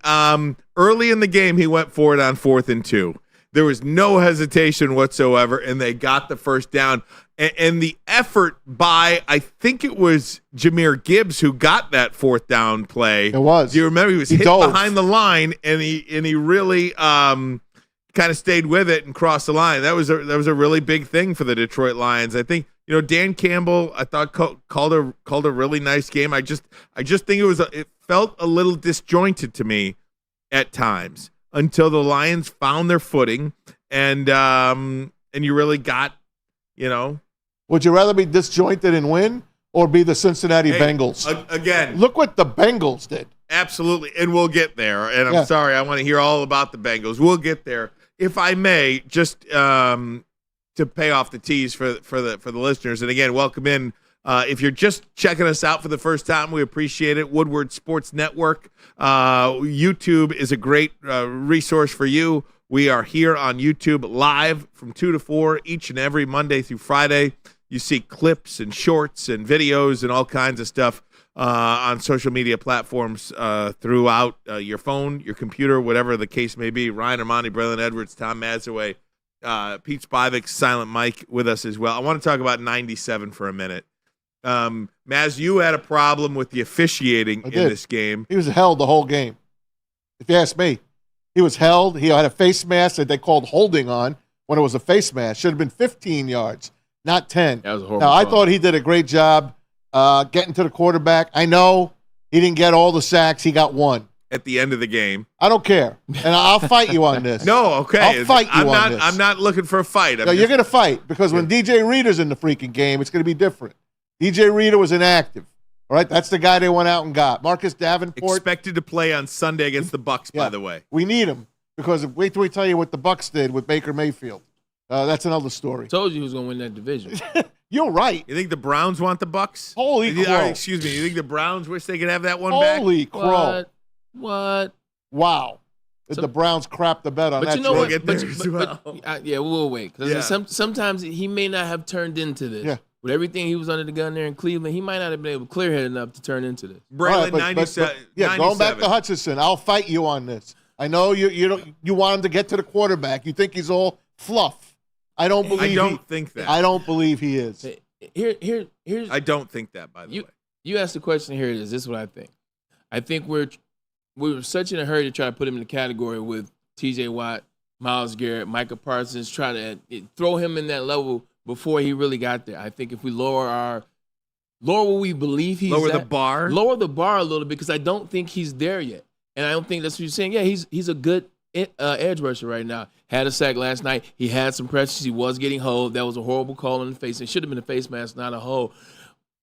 early in the game, he went for it on 4th and 2. There was no hesitation whatsoever, and they got the first down. And the effort by, I think it was Jahmyr Gibbs who got that 4th down play. It was. Do you remember? He was hit dove behind the line, and he really kind of stayed with it and crossed the line. That was a really big thing for the Detroit Lions. I think Dan Campbell, I thought called a really nice game. I just think it felt a little disjointed to me at times until the Lions found their footing and you really got. Would you rather be disjointed and win or be the Cincinnati Bengals? Again, look what the Bengals did. Absolutely, and we'll get there. And I'm sorry, I want to hear all about the Bengals. We'll get there, if I may, just to pay off the tease for the listeners. And again, welcome in. If you're just checking us out for the first time, we appreciate it. Woodward Sports Network. YouTube is a great resource for you. We are here on YouTube live from 2 to 4 each and every Monday through Friday. You see clips and shorts and videos and all kinds of stuff on social media platforms throughout your phone, your computer, whatever the case may be. Ryan Ermanni, Braylon Edwards, Tom Mazaway, Pete Spivak, Silent Mike with us as well. I want to talk about 97 for a minute. Maz, you had a problem with the officiating in this game. He was held the whole game, if you ask me. He was held. He had a face mask that they called holding on when it was a face mask. Should have been 15 yards, not 10. That was a horrible Now, I call. thought he did a great job getting to the quarterback. I know he didn't get all the sacks. He got one. at the end of the game. I don't care, and I'll fight you on this. No, okay. I'll fight you on this. I'm not looking for a fight. No, you're going to fight because when DJ Reader's in the freaking game, it's going to be different. DJ Reader was inactive. All right, that's the guy they went out and got. Marcus Davenport. Expected to play on Sunday against the Bucks, by the way. We need him because wait till we tell you what the Bucks did with Baker Mayfield. That's another story. Told you he was going to win that division. You're right. You think the Browns want the Bucks? Holy crow. Excuse me. You think the Browns wish they could have that one back? Holy crow. What? Wow. The Browns crap the bet on but that. You know trade. what? We'll wait. Because sometimes he may not have turned into this. Yeah. With everything he was under the gun there in Cleveland, he might not have been able to clear head enough to turn into this. Braylon, 97. Going back to Hutchinson, I'll fight you on this. I know you want him to get to the quarterback. You think he's all fluff. I don't think that. I don't believe he is. Here's. I don't think that. By the way, you asked the question. Here it is. This is what I think. I think we were such in a hurry to try to put him in the category with T.J. Watt, Myles Garrett, Micah Parsons, try to throw him in that level before he really got there. I think if we lower what we believe he's lower the bar a little bit, because I don't think he's there yet, and I don't think that's what you're saying. Yeah, he's a good edge rusher right now. Had a sack last night. He had some pressures. He was getting hold. That was a horrible call in the face. It should have been a face mask, not a hold.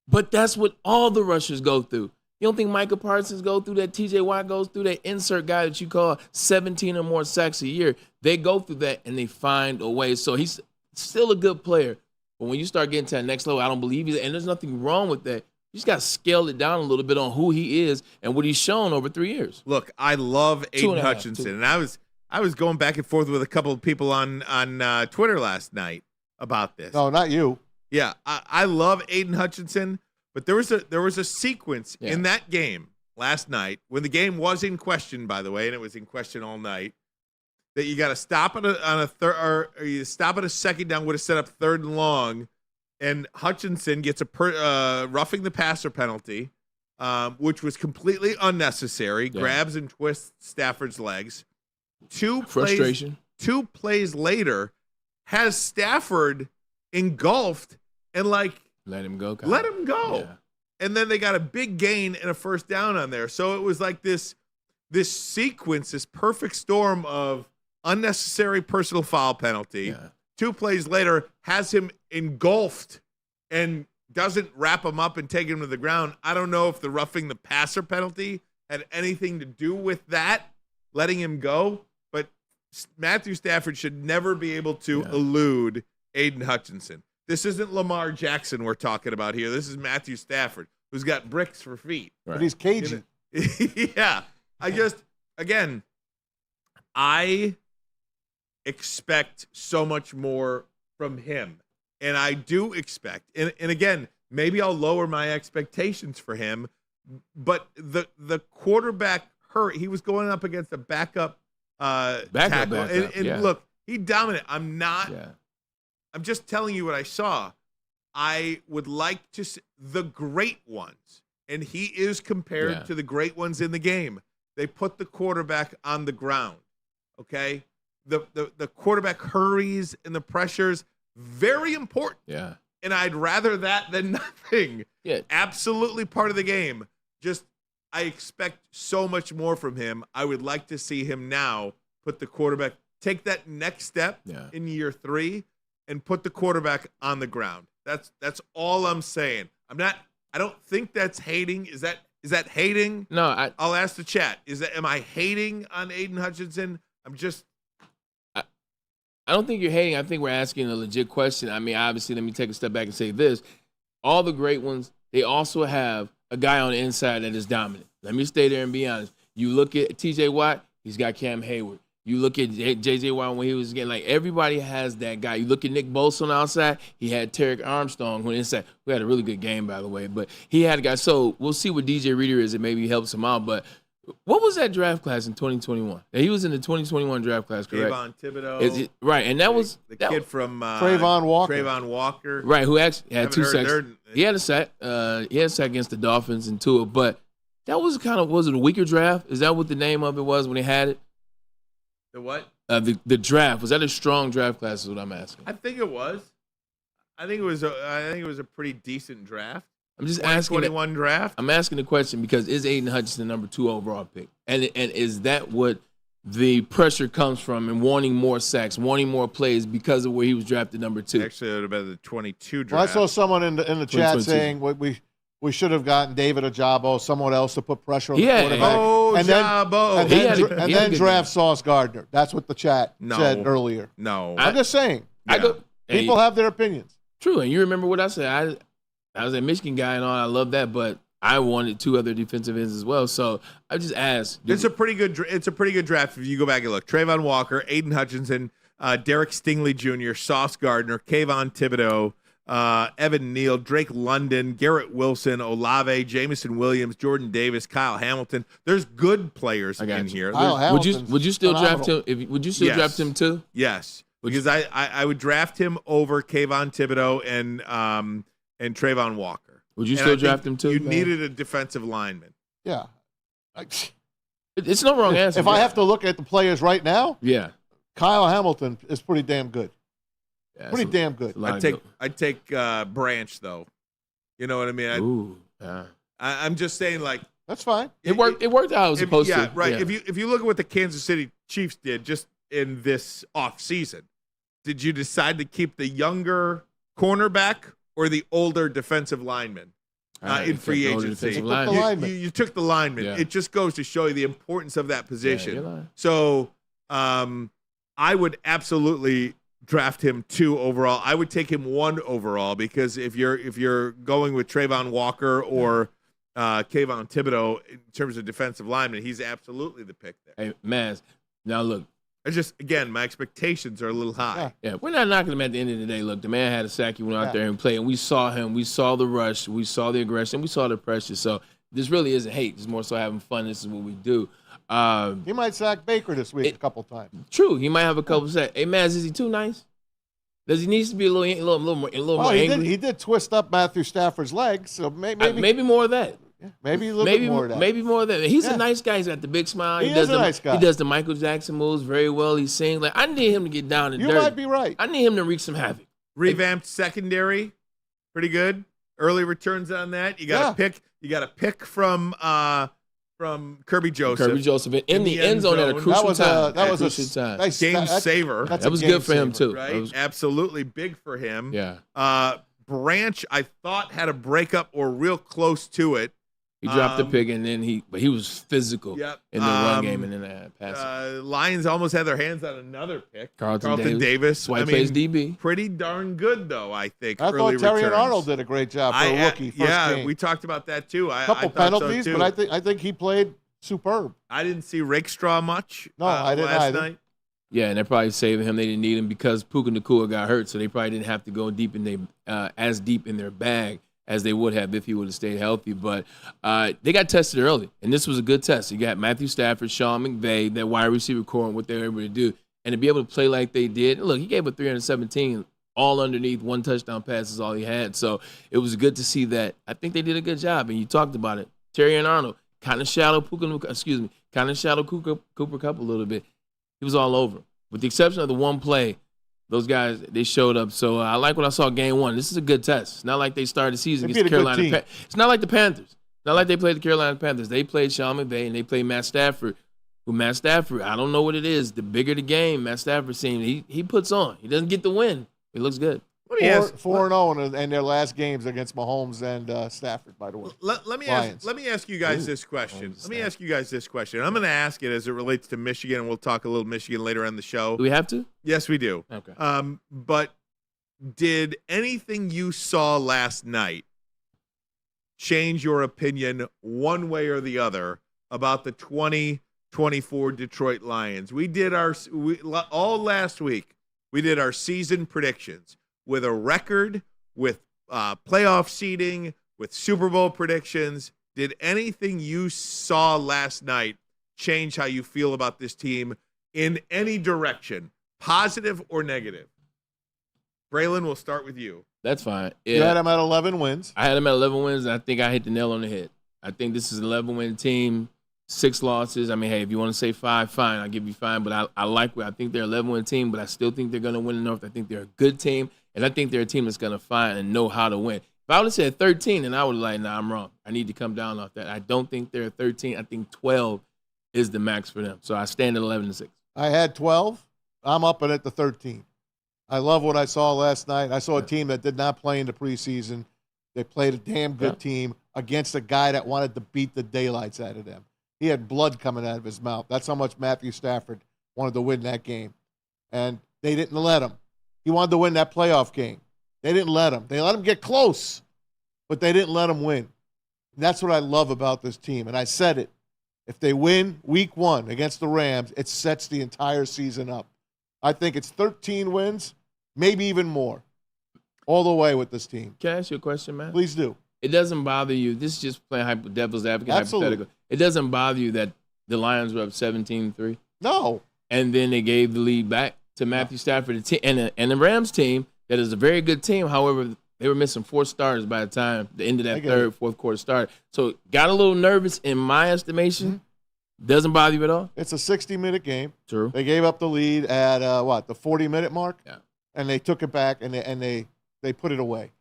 But that's what all the rushers go through. You don't think Micah Parsons go through that? T.J. Watt goes through that? Insert guy that you call 17 or more sacks a year. They go through that, and they find a way. So he's still a good player. But when you start getting to that next level, I don't believe he's – and there's nothing wrong with that. You just got to scale it down a little bit on who he is and what he's shown over 3 years. Look, I love Aiden Hutchinson, and I was going back and forth with a couple of people on Twitter last night about this. No, not you. Yeah, I love Aiden Hutchinson, but there was a sequence in that game last night when the game was in question, by the way, and it was in question all night, that you got to stop on a third, or you stop at a second down, would have set up third and long, and Hutchinson gets a roughing the passer penalty, which was completely unnecessary. Yeah. Grabs and twists Stafford's legs. Two plays later, has Stafford engulfed and let him go. Yeah. And then they got a big gain and a first down on there. So it was like this sequence, this perfect storm of unnecessary personal foul penalty. Yeah. 2 plays later, has him engulfed and doesn't wrap him up and take him to the ground. I don't know if the roughing the passer penalty had anything to do with that, letting him go. But Matthew Stafford should never be able to elude Aiden Hutchinson. This isn't Lamar Jackson we're talking about here. This is Matthew Stafford, who's got bricks for feet. Right. But he's cagey. Yeah. I expect so much more from him. And I do expect, and again, maybe I'll lower my expectations for him, but the quarterback hurt. He was going up against a backup tackle. And look, he dominated. I'm just telling you what I saw. I would like to see the great ones, and he is compared to the great ones in the game. They put the quarterback on the ground, okay? The quarterback hurries and the pressures, very important. Yeah. And I'd rather that than nothing. Yeah. Absolutely part of the game. Just I expect so much more from him. I would like to see him now put the quarterback, take that next step in year 3 and put the quarterback on the ground. That's all I'm saying. I don't think that's hating. Is that hating? No, I'll ask the chat. Am I hating on Aiden Hutchinson? I don't think you're hating. I think we're asking a legit question. I mean, obviously, let me take a step back and say this. All the great ones, they also have a guy on the inside that is dominant. Let me stay there and be honest. You look at T.J. Watt, he's got Cam Hayward. You look at J.J. Watt when he was getting, everybody has that guy. You look at Nick Bosa on the outside, he had Tarek Armstrong on the inside. We had a really good game, by the way, but he had a guy. So we'll see what DJ Reader is and maybe helps him out, but what was that draft class in 2021? He was in the 2021 draft class, correct? Kayvon Thibodeau. Right, and that was the kid from Trayvon Walker. Right, who actually had 2 sacks. He had a sack. He had a sack against the Dolphins and Tua, but that was was it a weaker draft? Is that what the name of it was when they had it? The what? The draft. Was that a strong draft class? Is what I'm asking. I think it was. I think it was a pretty decent draft. I'm just asking. 2021 draft. I'm asking the question because is Aiden Hutchinson number 2 overall pick, and is that what the pressure comes from, and wanting more sacks, wanting more plays because of where he was drafted number 2? Actually, it would have been the 22 draft. Well, I saw someone in the chat saying we should have gotten David Ojabo, someone else to put pressure on the quarterback. And then draft Sauce Gardner. That's what the chat said earlier. No. I'm just saying. People have their opinions. True, and you remember what I said. I was a Michigan guy and all. I love that, but I wanted 2 other defensive ends as well. So I just asked. It's a pretty good draft if you go back and look. Trayvon Walker, Aiden Hutchinson, Derek Stingley Jr., Sauce Gardner, Kayvon Thibodeau, Evan Neal, Drake London, Garrett Wilson, Olave, Jamison Williams, Jordan Davis, Kyle Hamilton. There's good players in here. Would you still draft him? Would you still draft him too? Yes, because I would draft him over Kayvon Thibodeau and Trayvon Walker. Would you still draft him too? You needed a defensive lineman. Yeah. It's no wrong answer. If I have to look at the players right now, yeah, Kyle Hamilton is pretty damn good. Yeah, pretty damn good. I'd take Branch though. You know what I mean? I'm just saying, like, that's fine. It worked out how it was supposed to. Yeah, right. Yeah. If you look at what the Kansas City Chiefs did just in this off season, did you decide to keep the younger cornerback or the older defensive lineman in free agency? You took the lineman. Yeah. It just goes to show you the importance of that position. you're lying. So I would absolutely draft him 2 overall. I would take him 1 overall because if you're going with Trayvon Walker or Kayvon Thibodeau in terms of defensive lineman, he's absolutely the pick there. Hey, Maz, now look. It's just, again, my expectations are a little high. Yeah, we're not knocking him at the end of the day. Look, the man had a sack. He went out there and played, and we saw him. We saw the rush. We saw the aggression. We saw the pressure. So this really isn't hate. It's more so having fun. This is what we do. He might sack Baker this week a couple times. True. He might have a couple sacks. Hey, Maz, is he too nice? Does he need to be a little more angry? He did twist up Matthew Stafford's legs, so maybe more of that. Maybe a little bit more of that. Maybe more of that. He's a nice guy. He's got the big smile. He is a nice guy. He does the Michael Jackson moves very well. He sings. Like, I need him to get down and dirty. You might be right. I need him to wreak some havoc. Revamped secondary, pretty good. Early returns on that. You got a pick. You got a pick from Kirby Joseph. In the end zone at a crucial time. That was a nice game saver. That was good for him too. Right? Absolutely big for him. Yeah. Branch, I thought, had a breakup or real close to it. He dropped the pick, and then he was physical in the run game and in the pass. Lions almost had their hands on another pick. Carlton Davis. White plays DB. Pretty darn good, though, I think. I thought Terry and Arnold did a great job for a rookie first game. We talked about that, too. A couple penalties, so but I think he played superb. I didn't see Rakestraw much I didn't last either. night. Yeah, and they're probably saving him. They didn't need him because Puka Nacua got hurt, so they probably didn't have to go deep in as deep in their bag as they would have if he would have stayed healthy. But they got tested early, and this was a good test. You got Matthew Stafford, Sean McVay, that wide receiver core, and what they were able to do. And to be able to play like they did. Look, he gave a 317, all underneath, 1 touchdown pass is all he had. So it was good to see that. I think they did a good job, and you talked about it. Terry and Arnold, kind of shadow Cooper Kupp a little bit. He was all over. With the exception of the one play, those guys, they showed up. So I like what I saw game 1. This is a good test. It's not like they started the season against the Carolina. It's not like the Panthers. It's not like they played the Carolina Panthers. They played Sean McVay and they played Matt Stafford. Matt Stafford, I don't know what it is. The bigger the game, Matt Stafford seems he puts on. He doesn't get the win. He looks good. 4-0 in their last games against Mahomes and Stafford, by the way. Let me ask you guys this question. I'm going to ask it as it relates to Michigan, and we'll talk a little Michigan later on the show. Do we have to? Yes, we do. Okay. But did anything you saw last night change your opinion one way or the other about the 2024 Detroit Lions? We did all last week. We did our season predictions with a record, with playoff seeding, with Super Bowl predictions. Did anything you saw last night change how you feel about this team in any direction, positive or negative? Braylon, we'll start with you. That's fine. Yeah. You had them at 11 wins. I had them at 11 wins, and I think I hit the nail on the head. I think this is an 11-win team, 6 losses. I mean, hey, if you want to say 5, fine, I'll give you 5. But I think they're an 11-win team, but I still think they're going to win the North. I think they're a good team. And I think they're a team that's going to find and know how to win. If I would have said 13, then I would have like, nah, I'm wrong. I need to come down off that. I don't think they're 13. I think 12 is the max for them. So I stand at 11-6. I had 12. I'm up at the 13. I love what I saw last night. I saw a team that did not play in the preseason. They played a damn good team against a guy that wanted to beat the daylights out of them. He had blood coming out of his mouth. That's how much Matthew Stafford wanted to win that game. And they didn't let him. He wanted to win that playoff game. They didn't let him. They let him get close, but they didn't let him win. And that's what I love about this team. And I said it. If they win week 1 against the Rams, it sets the entire season up. I think it's 13 wins, maybe even more, all the way with this team. Can I ask you a question, man? Please do. It doesn't bother you. This is just playing devil's advocate, Absolutely. hypothetical. It doesn't bother you that the Lions were up 17-3? No. And then they gave the lead back to Matthew Stafford and the Rams team that is a very good team. However, they were missing 4 starters by the time the end of that fourth quarter started. So got a little nervous in my estimation. Mm-hmm. Doesn't bother you at all? It's a 60-minute game. True. They gave up the lead at, the 40-minute mark? Yeah. And they took it back, and they put it away.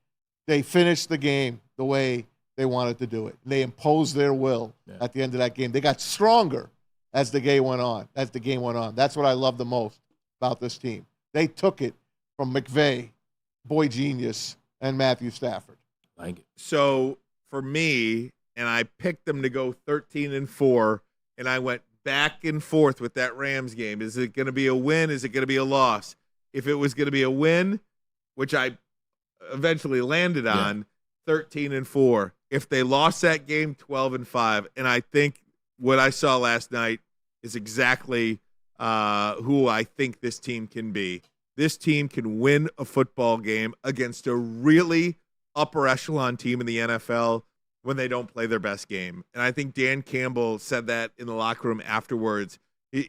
They finished the game the way they wanted to do it. And they imposed their will at the end of that game. They got stronger as the game went on. That's what I love the most about this team. They took it from McVay, Boy Genius, and Matthew Stafford. Like it. So for me, and I picked them to go 13-4, and I went back and forth with that Rams game. Is it going to be a win? Is it going to be a loss? If it was going to be a win, which I eventually landed on, 13-4. If they lost that game, 12-5. And I think what I saw last night is exactly who I think this team can be. This team can win a football game against a really upper echelon team in the NFL when they don't play their best game. And I think Dan Campbell said that in the locker room afterwards. They're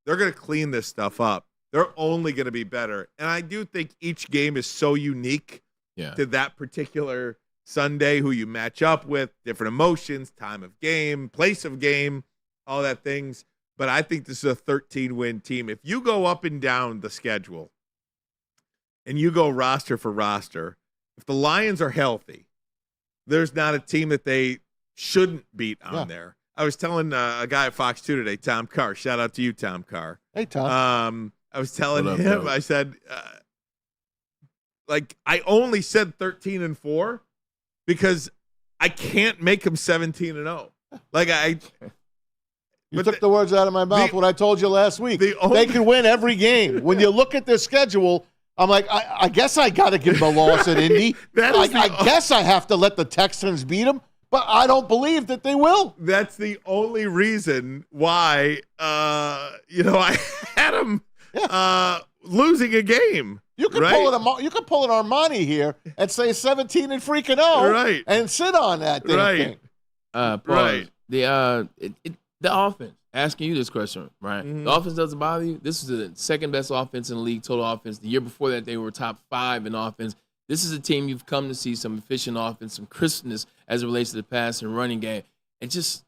going to clean this stuff up. They're only going to be better. And I do think each game is so unique to that particular Sunday, who you match up with, different emotions, time of game, place of game, all that things. But I think this is a 13-win team. If you go up and down the schedule and you go roster for roster, if the Lions are healthy, there's not a team that they shouldn't beat on there. I was telling a guy at Fox 2 today, Tom Carr. Shout out to you, Tom Carr. Hey, Tom. I was telling him, I said, I only said 13-4 because I can't make them 17-0. You took the words out of my mouth what I told you last week. They can win every game. When you look at their schedule, I'm like, I guess I got to give them a loss at Indy. I guess I have to let the Texans beat them, but I don't believe that they will. That's the only reason why, I had them losing a game. You can pull an Ermanni here and say 17-0, right? And sit on that thing. Right. The offense. Asking you this question, right? Mm-hmm. The offense doesn't bother you. This is the second best offense in the league, total offense. The year before that, they were top 5 in offense. This is a team you've come to see some efficient offense, some crispness as it relates to the pass and running game. It just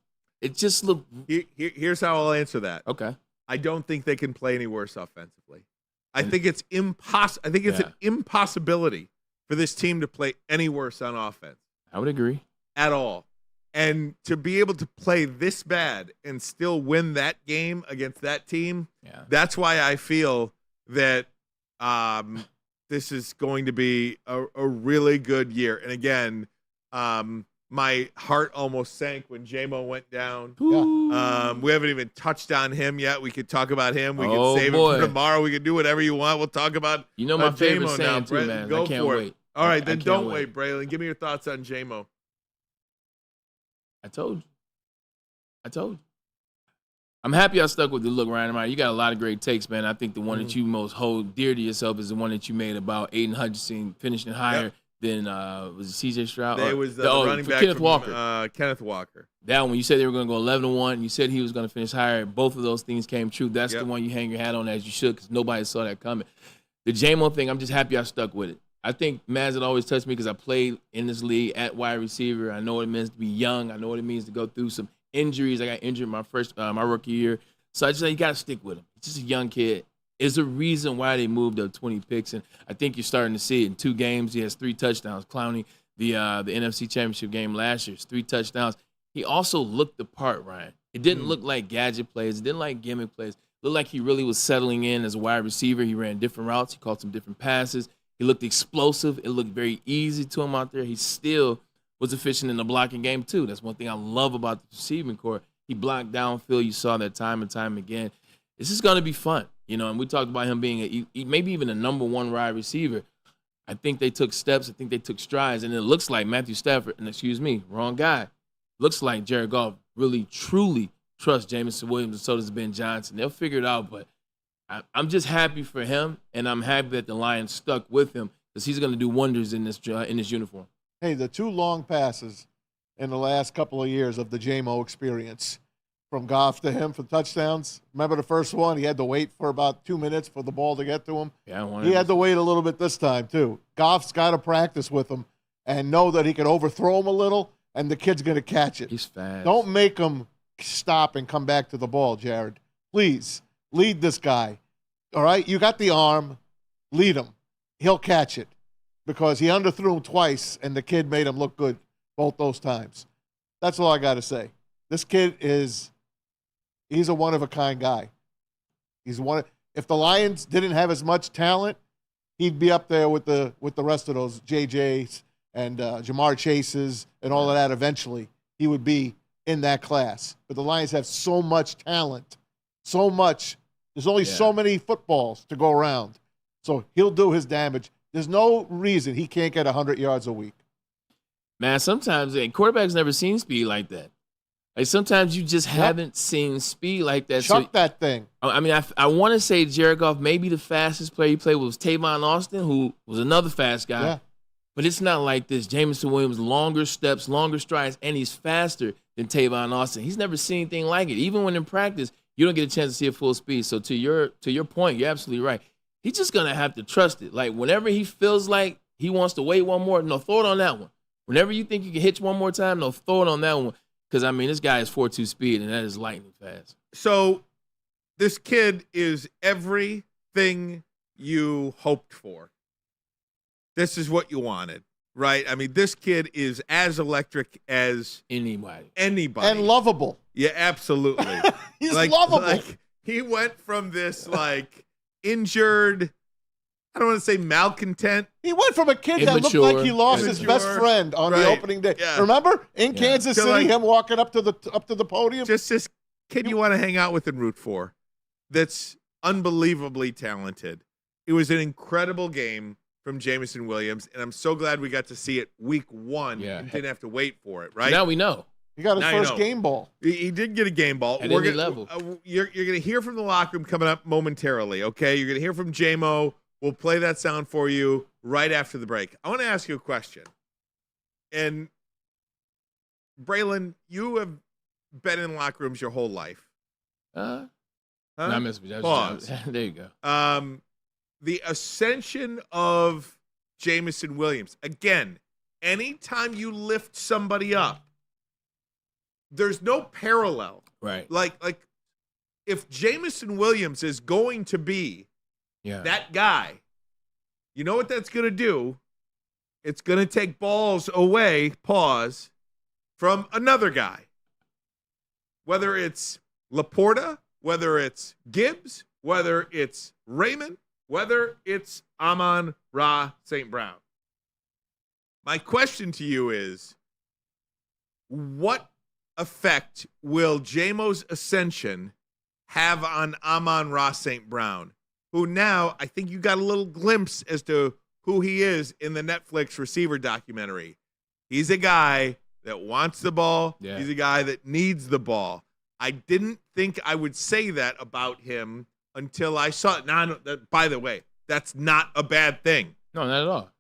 looked. Here's how I'll answer that. Okay. I don't think they can play any worse offensively. I think it's impossible. I think it's an impossibility for this team to play any worse on offense. I would agree. At all. And to be able to play this bad and still win that game against that team, that's why I feel that this is going to be a really good year. And again, my heart almost sank when J-Mo went down. We haven't even touched on him yet. We could talk about him. We could save it for tomorrow. We could do whatever you want. We'll talk about my favorite J-Mo saying now. too, man. Go I can't for wait. it. All right, then don't wait, Braylon. Give me your thoughts on J-Mo. I told you. I'm happy I stuck with the look, Ryan. You got a lot of great takes, man. I think the one that you most hold dear to yourself is the one that you made about Aiden Hutchinson finishing higher than was it C.J. Stroud? It was the running back Kenneth from, Walker. Kenneth Walker. That one, you said they were going to go 11-1. You said he was going to finish higher. Both of those things came true. That's the one you hang your hat on, as you should, because nobody saw that coming. The J-Mo thing, I'm just happy I stuck with it. I think Maz had always touched me because I played in this league at wide receiver. I know what it means to be young. I know what it means to go through some injuries. I got injured my rookie year. So I just you got to stick with him. He's just a young kid. There's a reason why they moved up 20 picks, and I think you're starting to see it. In 2 games, he has 3 touchdowns. Clowney, the NFC Championship game last year. 3 touchdowns. He also looked the part, Ryan. It didn't look like gadget plays. It didn't like gimmick plays. It looked like he really was settling in as a wide receiver. He ran different routes. He called some different passes. He looked explosive. It looked very easy to him out there. He still was efficient in the blocking game, too. That's one thing I love about the receiving core. He blocked downfield. You saw that time and time again. This is going to be fun. And we talked about him being maybe even a number 1 wide receiver. I think they took steps. I think they took strides. And it looks like Matthew Stafford, and wrong guy, looks like Jared Goff really, truly trusts Jameson Williams, and so does Ben Johnson. They'll figure it out, but I'm just happy for him, and I'm happy that the Lions stuck with him because he's going to do wonders in this uniform. Hey, the 2 long passes in the last couple of years of the JMO experience, from Goff to him for touchdowns. Remember the first one? He had to wait for about 2 minutes for the ball to get to him. Yeah, he had to wait a little bit this time, too. Goff's got to practice with him and know that he can overthrow him a little, and the kid's going to catch it. He's fast. Don't make him stop and come back to the ball, Jared. Please, lead this guy. All right? You got the arm. Lead him. He'll catch it because he underthrew him twice, and the kid made him look good both those times. That's all I got to say. This kid he's a one-of-a-kind guy. If the Lions didn't have as much talent, he'd be up there with the rest of those JJs and Jamar Chases and all of that. Eventually, he would be in that class. But the Lions have so much talent, so much. There's only so many footballs to go around. So he'll do his damage. There's no reason he can't get 100 yards a week. Man, sometimes quarterbacks never seen speed like that. Like sometimes you just haven't seen speed like that. Chuck that thing. I mean, I want to say Jared Goff, maybe the fastest player he played was Tavon Austin, who was another fast guy. Yeah. But it's not like this. Jameson Williams, longer steps, longer strides, and he's faster than Tavon Austin. He's never seen anything like it. Even when in practice, you don't get a chance to see it full speed. So to your point, you're absolutely right. He's just going to have to trust it. Like whenever he feels like he wants to wait one more, no, throw it on that one. Whenever you think you can hitch one more time, no, throw it on that one. Because, I mean, this guy is 4.2 speed, and that is lightning fast. So this kid is everything you hoped for. This is what you wanted, right? I mean, this kid is as electric as anybody. And lovable. Yeah, absolutely. He's lovable. Like, he went from this, injured, I don't want to say malcontent. He went from a kid that looked like he lost his best friend on the opening day. Yeah. Remember in Kansas City, him walking up to the podium. Just this kid you want to hang out with and root for. That's unbelievably talented. It was an incredible game from Jameson Williams, and I'm so glad we got to see it week 1 and didn't have to wait for it. Right now we know. He got his first game ball. He did get a game ball. At any level. You're going to hear from the locker room coming up momentarily. Okay, you're going to hear from JMO. We'll play that sound for you right after the break. I want to ask you a question. And, Braylon, you have been in locker rooms your whole life. No, I missed me. Pause. There you go. The ascension of Jameson Williams. Again, anytime you lift somebody up, there's no parallel. Right. Like if Jameson Williams is going to be that guy, you know what that's going to do? It's going to take balls away, from another guy. Whether it's Laporta, whether it's Gibbs, whether it's Raymond, whether it's Amon-Ra St. Brown. My question to you is, what effect will JMO's ascension have on Amon-Ra St. Brown, who now, I think you got a little glimpse as to who he is in the Netflix receiver documentary. He's a guy that wants the ball. Yeah. He's a guy that needs the ball. I didn't think I would say that about him until I saw it. Now, by the way, that's not a bad thing. No, not at all.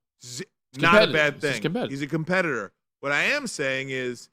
Not a bad thing. He's He's a competitor. What I am saying is,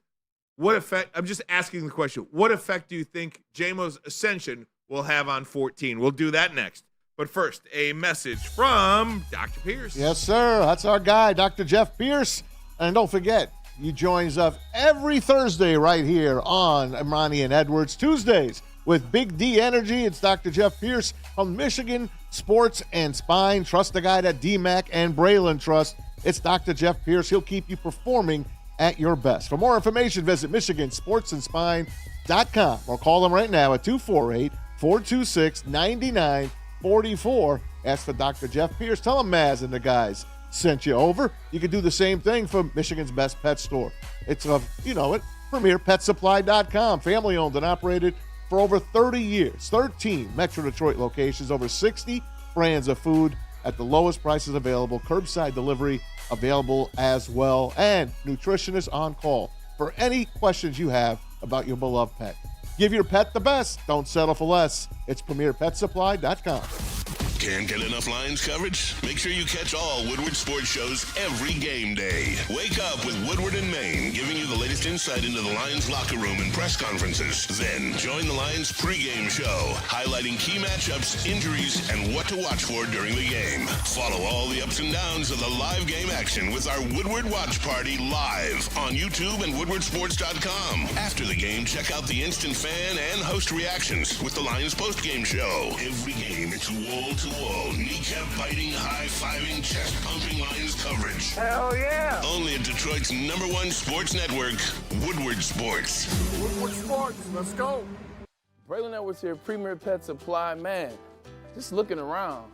what effect? I'm just asking the question. What effect do you think JMO's ascension will have on 14? We'll do that next. But first, a message from Dr. Pierce. Yes, sir. That's our guy, Dr. Jeff Pierce. And don't forget, he joins us every Thursday right here on Ermanni and Edwards. Tuesdays with Big D Energy. It's Dr. Jeff Pierce from Michigan Sports and Spine. Trust the guy at DMAC and Braylon Trust. It's Dr. Jeff Pierce. He'll keep you performing at your best. For more information, visit MichiganSportsandSpine.com or call them right now at 248-426-9944. Ask for Dr. Jeff Pierce. Tell him Maz and the guys sent you over. You can do the same thing for Michigan's best pet store. It's PremierPetSupply.com. Family owned and operated for over 30 years. 13 Metro Detroit locations, over 60 brands of food at the lowest prices available. Curbside delivery available as well. And nutritionists on call for any questions you have about your beloved pet. Give your pet the best. Don't settle for less. It's PremierPetSupply.com. Can't get enough Lions coverage? Make sure you catch all Woodward sports shows every game day. Wake up with Woodward and Maine, giving you the latest insight into the Lions locker room and press conferences. Then join the Lions pregame show, highlighting key matchups, injuries, and what to watch for during the game. Follow all the ups and downs of the live game action with our Woodward Watch Party live on YouTube and WoodwardSports.com. After the game, check out the instant fan and host reactions with the Lions postgame show. Every game, it's wall-to-wall, kneecap-biting, high-fiving, chest-pumping Lions coverage. Hell yeah! Only at Detroit's #1 sports network, Woodward Sports. Woodward Sports, let's go. Braylon Edwards here, Premier Pet Supply. Man, just looking around,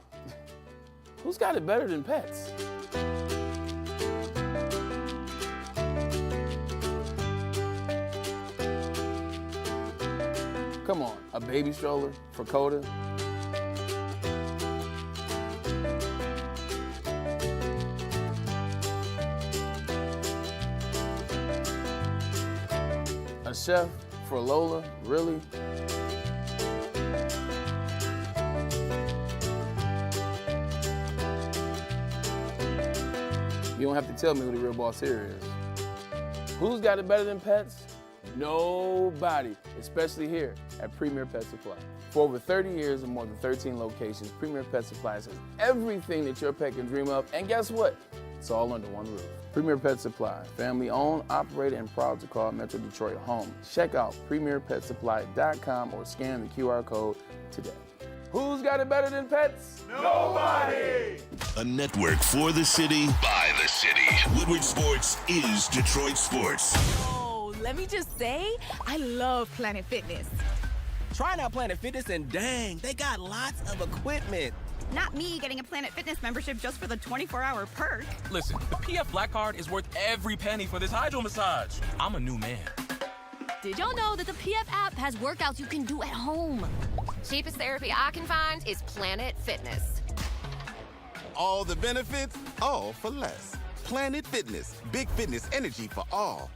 who's got it better than pets? Come on, a baby stroller for Coda? A chef for Lola? Really? You don't have to tell me who the real boss here is. Who's got it better than pets? Nobody, especially here at Premier Pet Supply. For over 30 years and more than 13 locations, Premier Pet Supply has everything that your pet can dream of, and guess what? It's all under one roof. Premier Pet Supply, family owned, operated, and proud to call Metro Detroit home. Check out PremierPetSupply.com or scan the QR code today. Who's got it better than pets? Nobody! A network for the city, by the city. Woodward Sports is Detroit sports. Oh, let me just say, I love Planet Fitness. Try out Planet Fitness and dang, they got lots of equipment. Not me getting a Planet Fitness membership just for the 24-hour perk. Listen, the PF Black Card is worth every penny for this hydro massage. I'm a new man. Did y'all know that the PF app has workouts you can do at home? Cheapest therapy I can find is Planet Fitness. All the benefits, all for less. Planet Fitness, big fitness energy for all.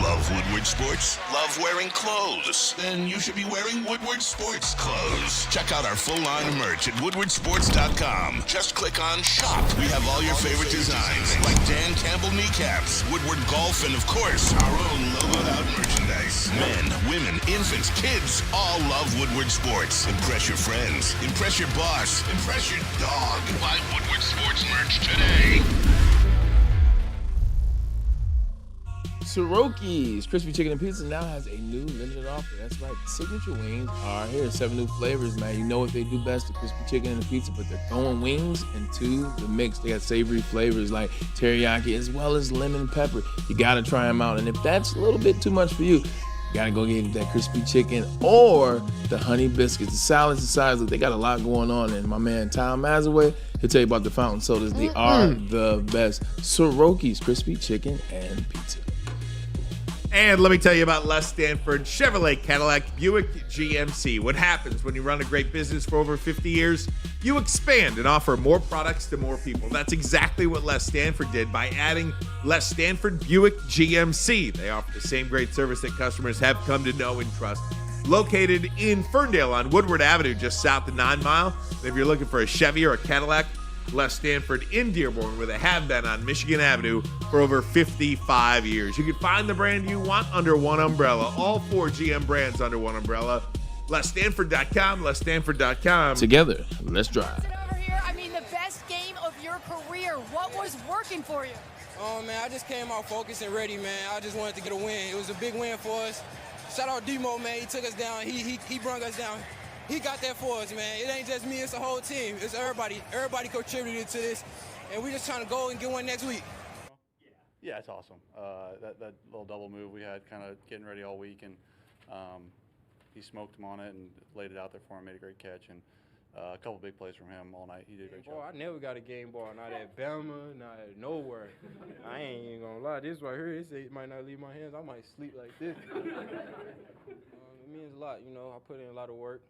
Love Woodward Sports? Love wearing clothes? Then you should be wearing Woodward Sports clothes. Check out our full line of merch at WoodwardSports.com. Just click on Shop. We have all your favorite designs, like Dan Campbell kneecaps, Woodward Golf, and of course, our own logoed out merchandise. Men, women, infants, kids, all love Woodward Sports. Impress your friends. Impress your boss. Impress your dog. Buy Woodward Sports merch today. Soroki's Crispy Chicken and Pizza now has a new limited offer. That's right, signature wings are here. 7 new flavors, man. You know what they do best, the crispy chicken and the pizza, but they're throwing wings into the mix. They got savory flavors like teriyaki as well as lemon pepper. You gotta try them out. And if that's a little bit too much for you, you gotta go get that crispy chicken or the honey biscuits. The salads, the sides, look, they got a lot going on. And my man Tom Mazaway, he'll tell you about the fountain sodas. They are the best. Soroki's Crispy Chicken and Pizza. And let me tell you about Les Stanford Chevrolet Cadillac Buick GMC. What happens when you run a great business for over 50 years? You expand and offer more products to more people. That's exactly what Les Stanford did by adding Les Stanford Buick GMC. They offer the same great service that customers have come to know and trust. Located in Ferndale on Woodward Avenue, just south of 9 Mile. If you're looking for a Chevy or a Cadillac, Les Stanford in Dearborn, where they have been on Michigan Avenue for over 55 years. You can find the brand you want under one umbrella. All 4 GM brands under one umbrella. LesStanford.com, LesStanford.com. Together, let's drive. Over here, I mean, the best game of your career. What was working for you? Oh, man, I just came out focused and ready, man. I just wanted to get a win. It was a big win for us. Shout out Demo, man. He took us down. He brought us down. He got that for us, man. It ain't just me, it's the whole team. It's everybody. Everybody contributed to this. and we're just trying to go and get one next week. Yeah, it's awesome. That little double move we had, kind of getting ready all week, and he smoked him on it and laid it out there for him, made a great catch, and a couple big plays from him all night. He did a great job. I never got a game ball, not at Bama, not at nowhere. I ain't even gonna lie, this right here, it might not leave my hands. I might sleep like this. It means a lot, I put in a lot of work.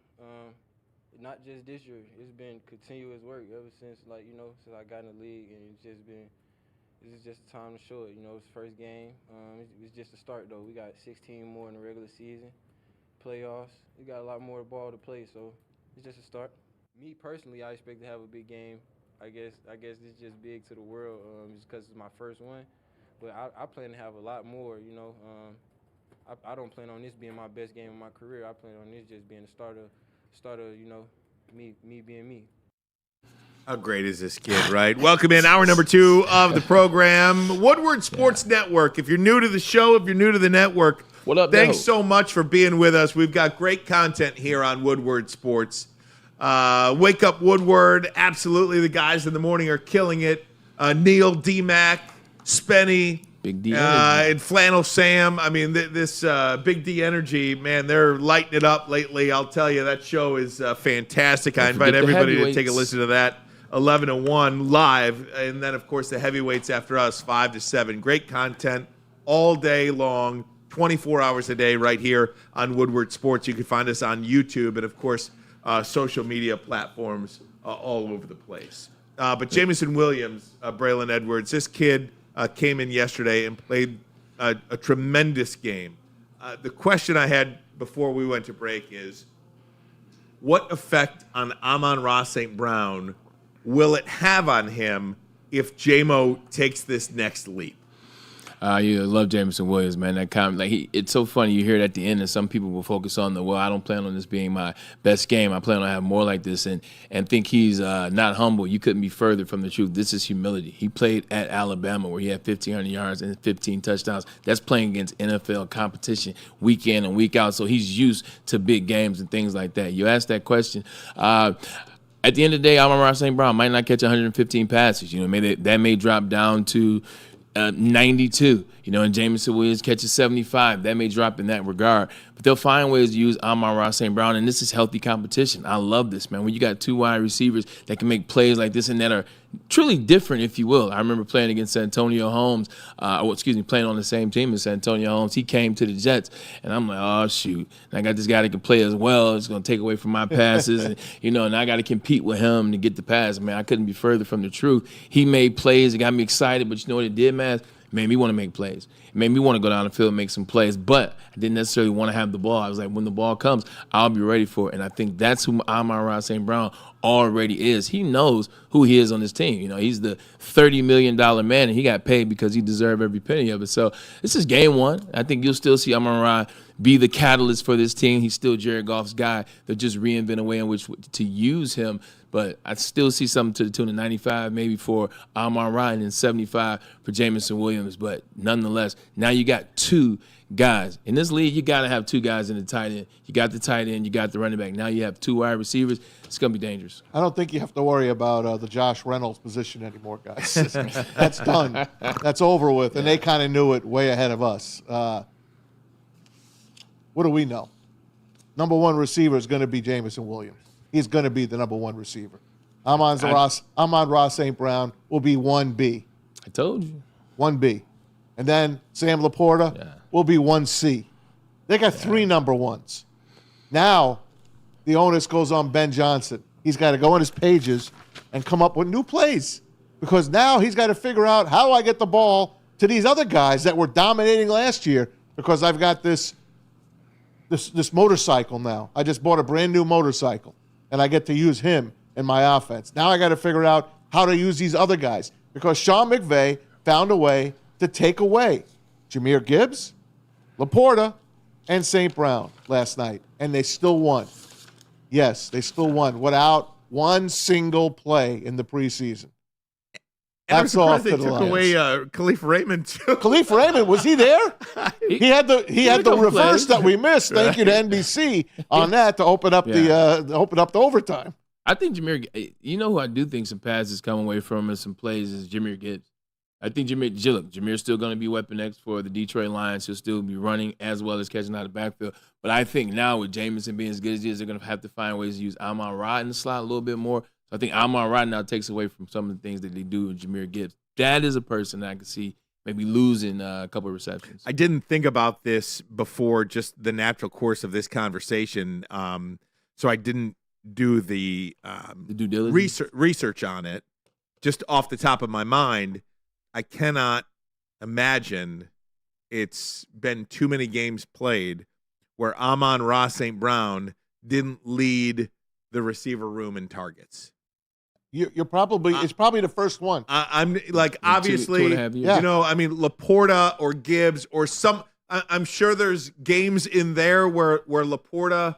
Not just this year, it's been continuous work ever since, since I got in the league, and this is just time to show it. It's the first game. It's just a start, though. We got 16 more in the regular season, playoffs. We got a lot more ball to play, so it's just a start. Me personally, I expect to have a big game. I guess it's just big to the world just because it's my first one. But I plan to have a lot more, I don't plan on this being my best game of my career. I plan on this just being the starter, me being me. How great is this kid, right? Welcome in hour number 2 of the program. Woodward Sports Network. If you're new to the show, if you're new to the network, what up, thanks so much for being with us. We've got great content here on Woodward Sports. Wake Up Woodward. Absolutely, the guys in the morning are killing it. Neil, D-Mac, Spenny, Big D and Flannel Sam. I mean, this Big D Energy, man, they're lighting it up lately. I'll tell you, that show is fantastic. I invite everybody to take a listen to that. 11 to 1 live, and then, of course, the heavyweights after us, 5 to 7. Great content all day long, 24 hours a day right here on Woodward Sports. You can find us on YouTube and, of course, social media platforms all over the place. But Jameson Williams, Braylon Edwards, this kid came in yesterday and played a tremendous game. The question I had before we went to break is, what effect on Amon-Ra St. Brown will it have on him if J-Mo takes this next leap? I love Jameson Williams, man. That comment, it's so funny. You hear it at the end, and some people will focus on I don't plan on this being my best game. I plan on having more like this, and think he's not humble. You couldn't be further from the truth. This is humility. He played at Alabama, where he had 1,500 yards and 15 touchdowns. That's playing against NFL competition week in and week out. So he's used to big games and things like that. You asked that question. At the end of the day, Amon-Ra St. Brown might not catch 115 passes. That may drop down to 92, and Jameson Williams catches 75. That may drop in that regard. But they'll find ways to use Amon-Ra St. Brown, and this is healthy competition. I love this, man. When you got 2 wide receivers that can make plays like this and that are truly different, if you will. I remember playing against Santonio Holmes, playing on the same team as Santonio Holmes. He came to the Jets, and I'm like, oh, shoot. And I got this guy that can play as well. It's going to take away from my passes, and I got to compete with him to get the pass. Man, I couldn't be further from the truth. He made plays. It got me excited, but you know what it did, man? It made me want to make plays. It made me want to go down the field and make some plays, but I didn't necessarily want to have the ball. I was like, when the ball comes, I'll be ready for it. And I think that's who Amon-Ra St. Brown already is. He knows who he is on this team. He's the $30 million man, and he got paid because he deserved every penny of it. So this is game 1. I think you'll still see Amon-Ra be the catalyst for this team. He's still Jared Goff's guy. They'll just reinvent a way in which to use him. But I still see something to the tune of 95 maybe for Amon-Ra and then 75 for Jameson Williams. But nonetheless, now you got 2 guys. In this league, you got to have 2 guys in the tight end. You got the tight end, you got the running back. Now you have 2 wide receivers. It's going to be dangerous. I don't think you have to worry about the Josh Reynolds position anymore, guys. That's done. That's over with. And they kind of knew it way ahead of us. What do we know? Number 1 receiver is going to be Jameson Williams. He's going to be the number 1 receiver. Amon-Ra St. Brown will be 1B. I told you. 1B. And then Sam Laporta will be 1C. They got 3 number 1s. Now the onus goes on Ben Johnson. He's got to go on his pages and come up with new plays, because now he's got to figure out, how do I get the ball to these other guys that were dominating last year, because I've got this motorcycle now. I just bought a brand new motorcycle, and I get to use him in my offense. Now I got to figure out how to use these other guys, because Sean McVay found a way to take away Jahmyr Gibbs, Laporta, and St. Brown last night, and they still won. Yes, they still won without one single play in the preseason. And I'm surprised they took away Khalif Raymond too. Khalif Raymond, was he there? he had the reverse that we missed. Thank you to NBC on that to open up the overtime. I think Jahmyr, you know who I do think some passes come away from and some plays is Jahmyr Gibbs. I think Jahmyr's still going to be Weapon X for the Detroit Lions. He'll still be running as well as catching out of the backfield. But I think now with Jameson being as good as he is, they're going to have to find ways to use Amon-Ra in the slot a little bit more. So I think Amon-Ra now takes away from some of the things that they do with Jahmyr Gibbs. That is a person that I can see maybe losing a couple of receptions. I didn't think about this before just the natural course of this conversation, so I didn't do the due diligence research on it. Just off the top of my mind, I cannot imagine it's been too many games played where Amon-Ra St. Brown didn't lead the receiver room in targets. You're probably it's probably the first one. I'm like obviously, 2.5 years. you know, I mean Laporta or Gibbs or some. I'm sure there's games in there where Laporta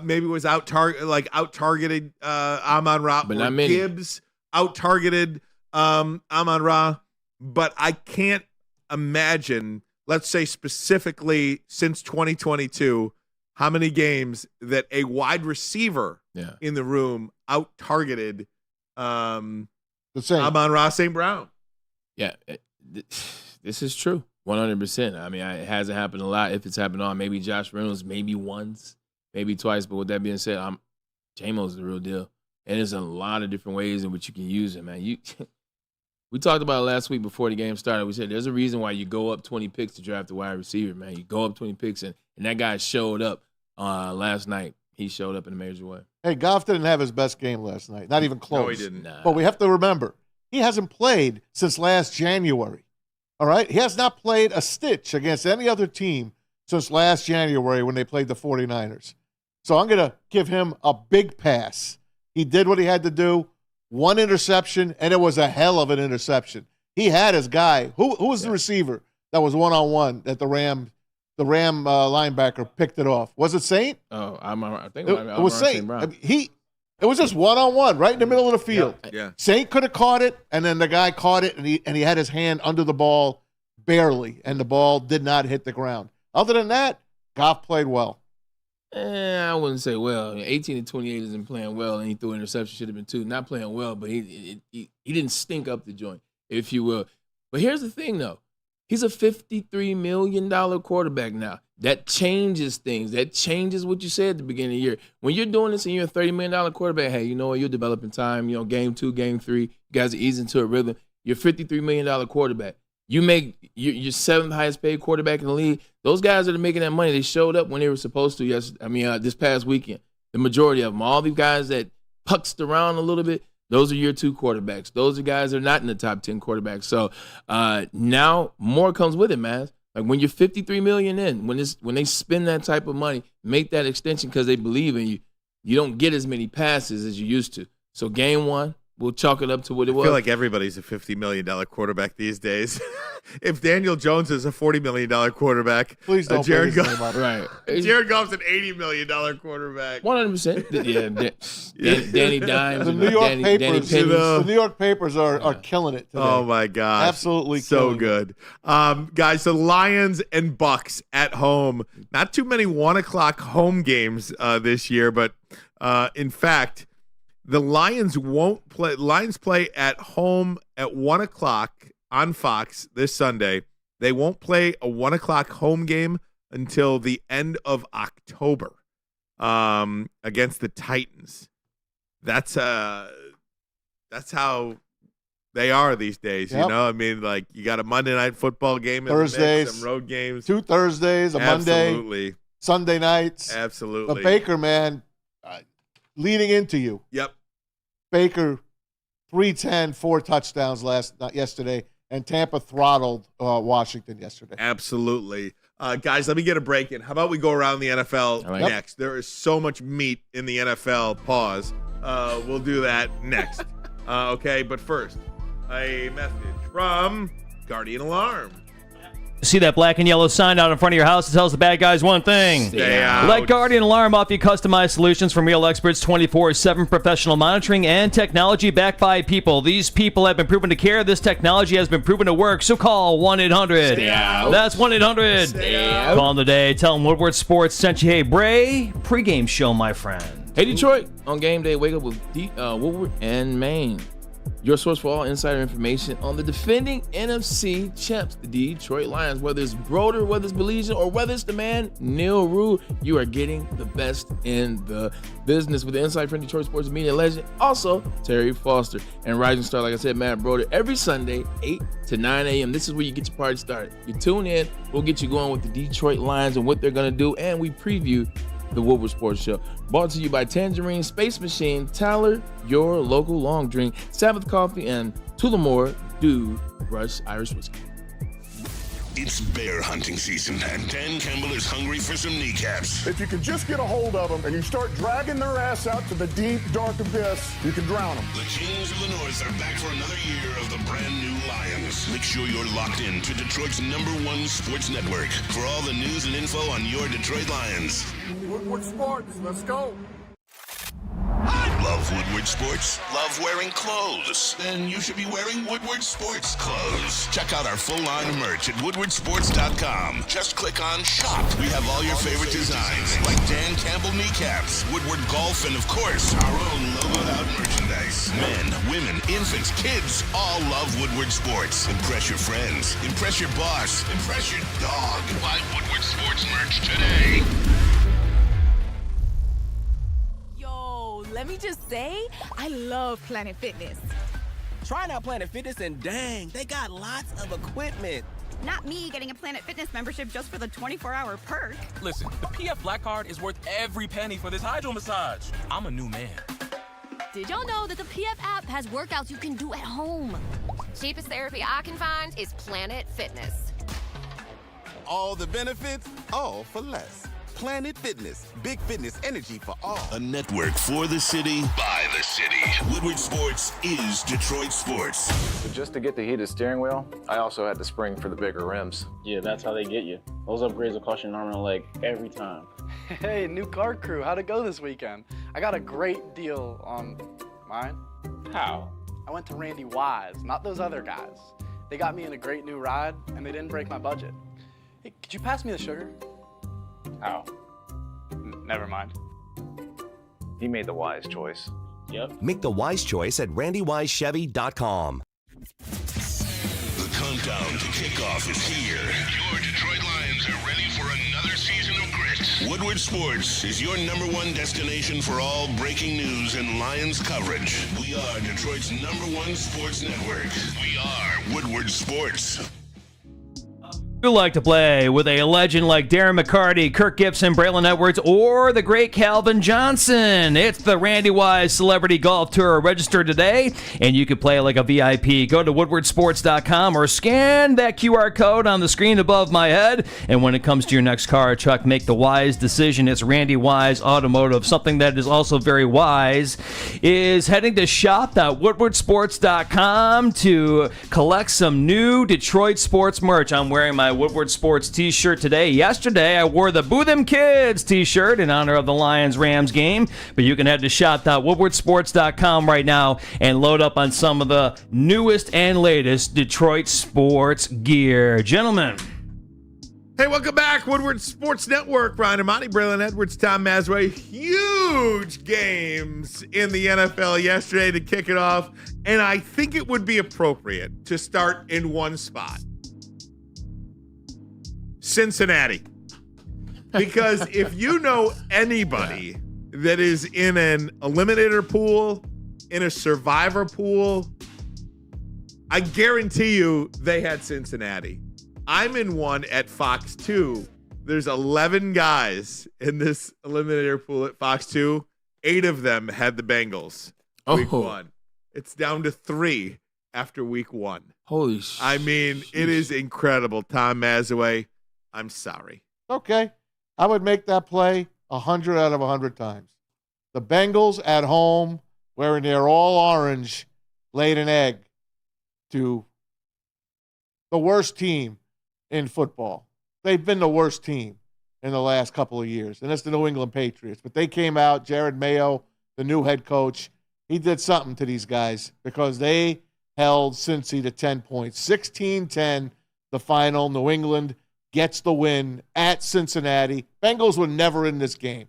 maybe was out targeted Amon-Ra, but or not many. Gibbs out targeted Amon-Ra. But I can't imagine, let's say specifically since 2022, how many games that a wide receiver in the room out targeted Amon-Ra St. Brown. Yeah, this is true, 100%. I mean, it hasn't happened a lot. If it's happened on maybe Josh Reynolds, maybe once, maybe twice. But with that being said, J-Mo's the real deal. And there's a lot of different ways in which you can use him, man. We talked about it last week before the game started. We said there's a reason why you go up 20 picks to draft a wide receiver, man. You go up 20 picks, and that guy showed up last night. He showed up in a major way. Hey, Goff didn't have his best game last night. Not even close. No, he didn't. Nah. But we have to remember, he hasn't played since last January. All right? He has not played a stitch against any other team since last January when they played the 49ers. So I'm going to give him a big pass. He did what he had to do. One interception, and it was a hell of an interception. He had his guy. Who was the receiver that was one-on-one that the Ram linebacker picked it off? Was it Saint? Oh, I think it was Saint. I mean, it was just one-on-one right in the middle of the field. Yeah. Saint could have caught it, and then the guy caught it, and he had his hand under the ball barely, and the ball did not hit the ground. Other than that, Goff played well. I wouldn't say well. 18 to 28 isn't playing well, and he threw an interception. Should have been 2. Not playing well, but he didn't stink up the joint, if you will. But here's the thing, though. He's a $53 million quarterback now. That changes things. That changes what you said at the beginning of the year. When you're doing this and you're a $30 million quarterback, hey, you know what? You'll develop in time. You know, game 2, game 3, you guys are easing into a rhythm. You're a $53 million quarterback. You make your 7th highest paid quarterback in the league. Those guys that are making that money, they showed up when they were supposed to. This past weekend. The majority of them, all these guys that puxed around a little bit, those are year 2 quarterbacks. Those are guys that are not in the top 10 quarterbacks. So now more comes with it, man. Like when you're $53 million in, when they spend that type of money, make that extension because they believe in you. You don't get as many passes as you used to. So game 1. We'll chalk it up to what it was. I feel like everybody's a $50 million quarterback these days. If Daniel Jones is a $40 million quarterback, please don't Jared bring his name up. Right. Jared Goff's an $80 million quarterback. 100%. Yeah, Danny Dimes. The New York papers. The New York papers are killing it today. Oh my gosh, absolutely so good. Guys, the Lions and Bucks at home. Not too many 1:00 home games this year, but in fact. The Lions won't play. Lions play at home at 1:00 on Fox this Sunday. They won't play a 1:00 home game until the end of October against the Titans. That's how they are these days. Yep. You know, I mean, like you got a Monday night football game, Thursdays, some road games, 2 Thursdays, a Absolutely. Monday, Sunday nights. Absolutely. But Baker, man. Leading into you. Yep. Baker, 310, 4 touchdowns yesterday, and Tampa throttled Washington yesterday. Absolutely. Guys, let me get a break in. How about we go around the NFL next? There is so much meat in the NFL. Pause. We'll do that next. Okay, but first, a message from Guardian Alarm. See that black and yellow sign out in front of your house that tells the bad guys one thing. Stay out. Let Guardian Alarm offer you customized solutions from real experts, 24/7 professional monitoring, and technology backed by people. These people have been proven to care. This technology has been proven to work. So call 1-800. Stay out. That's 1-800. Stay out. Call them today. Tell them Woodward Sports sent you. Hey, Bray, pregame show, my friend. Hey, Detroit, on game day, wake up with Woodward and Maine. Your source for all insider information on the defending NFC champs, the Detroit Lions. Whether it's Broder, whether it's Belize, or whether it's the man, Neil Rue, you are getting the best in the business with the insight from Detroit sports media legend, also Terry Foster, and rising star, like I said, Matt Broder, every Sunday, 8 to 9 a.m. This is where you get your party started. You tune in, we'll get you going with the Detroit Lions and what they're going to do, and we preview the Woodward Sports Show. Brought to you by Tangerine, Space Machine, Tyler, your local long drink, Sabbath Coffee, and Tullamore Dew Rush Irish Whiskey. It's bear hunting season, and Dan Campbell is hungry for some kneecaps. If you can just get a hold of them and you start dragging their ass out to the deep, dark abyss, you can drown them. The Kings of the North are back for another year of the brand new Lions. Make sure you're locked in to Detroit's #1 sports network for all the news and info on your Detroit Lions. Woodward Sports, let's go. Love Woodward Sports? Love wearing clothes? Then you should be wearing Woodward Sports clothes. Check out our full line of merch at woodwardsports.com. Just click on shop. We have all your favorite designs, like Dan Campbell kneecaps, Woodward Golf, and of course, our own logoed out merchandise. Men, women, infants, kids all love Woodward Sports. Impress your friends. Impress your boss. Impress your dog. Buy Woodward Sports merch today. Let me just say, I love Planet Fitness. Trying out Planet Fitness and dang, they got lots of equipment. Not me getting a Planet Fitness membership just for the 24-hour perk. Listen, the PF Black Card is worth every penny for this hydro massage. I'm a new man. Did y'all know that the PF app has workouts you can do at home? Cheapest therapy I can find is Planet Fitness. All the benefits, all for less. Planet Fitness, big fitness energy for all. A network for the city, by the city. Woodward Sports is Detroit sports. So just to get the heated steering wheel, I also had to spring for the bigger rims. Yeah, that's how they get you. Those upgrades will cost you an arm and a leg every time. Hey, new car crew, how'd it go this weekend? I got a great deal on mine. How? I went to Randy Wise, not those other guys. They got me in a great new ride, and they didn't break my budget. Hey, could you pass me the sugar? How? Never mind. He made the wise choice. Yep. Make the wise choice at randywisechevy.com. The countdown to kickoff is here. Your Detroit Lions are ready for another season of grit. Woodward Sports is your #1 destination for all breaking news and Lions coverage. We are Detroit's #1 sports network. We are Woodward Sports. You like to play with a legend like Darren McCarty, Kirk Gibson, Braylon Edwards, or the great Calvin Johnson? It's the Randy Wise Celebrity Golf Tour. Register today, and you can play like a VIP. Go to woodwardsports.com or scan that QR code on the screen above my head. And when it comes to your next car or truck, make the wise decision. It's Randy Wise Automotive. Something that is also very wise is heading to shop.woodwardsports.com to collect some new Detroit sports merch. I'm wearing my Woodward Sports t-shirt today. Yesterday, I wore the Boo Them Kids t-shirt in honor of the Lions-Rams game, but you can head to shop.woodwardsports.com right now and load up on some of the newest and latest Detroit sports gear. Gentlemen. Hey, welcome back. Woodward Sports Network. Ryan Ermanni, Braylon Edwards, Tom Masway. Huge games in the NFL yesterday to kick it off, and I think it would be appropriate to start in one spot. Cincinnati. Because if you know anybody that is in an eliminator pool, in a survivor pool, I guarantee you they had Cincinnati. I'm in one at Fox 2. There's 11 guys in this eliminator pool at Fox 2. 8 of them had the Bengals week 1. It's down to 3 after week 1. Holy shit. I mean, it is incredible. Tom Masaway, I'm sorry. Okay. I would make that play 100 out of 100 times. The Bengals at home, wearing their all orange, laid an egg to the worst team in football. They've been the worst team in the last couple of years, and that's the New England Patriots. But they came out, Jared Mayo, the new head coach, he did something to these guys because they held Cincy to 10 points. 16-10, the final. New England gets the win at Cincinnati. Bengals were never in this game.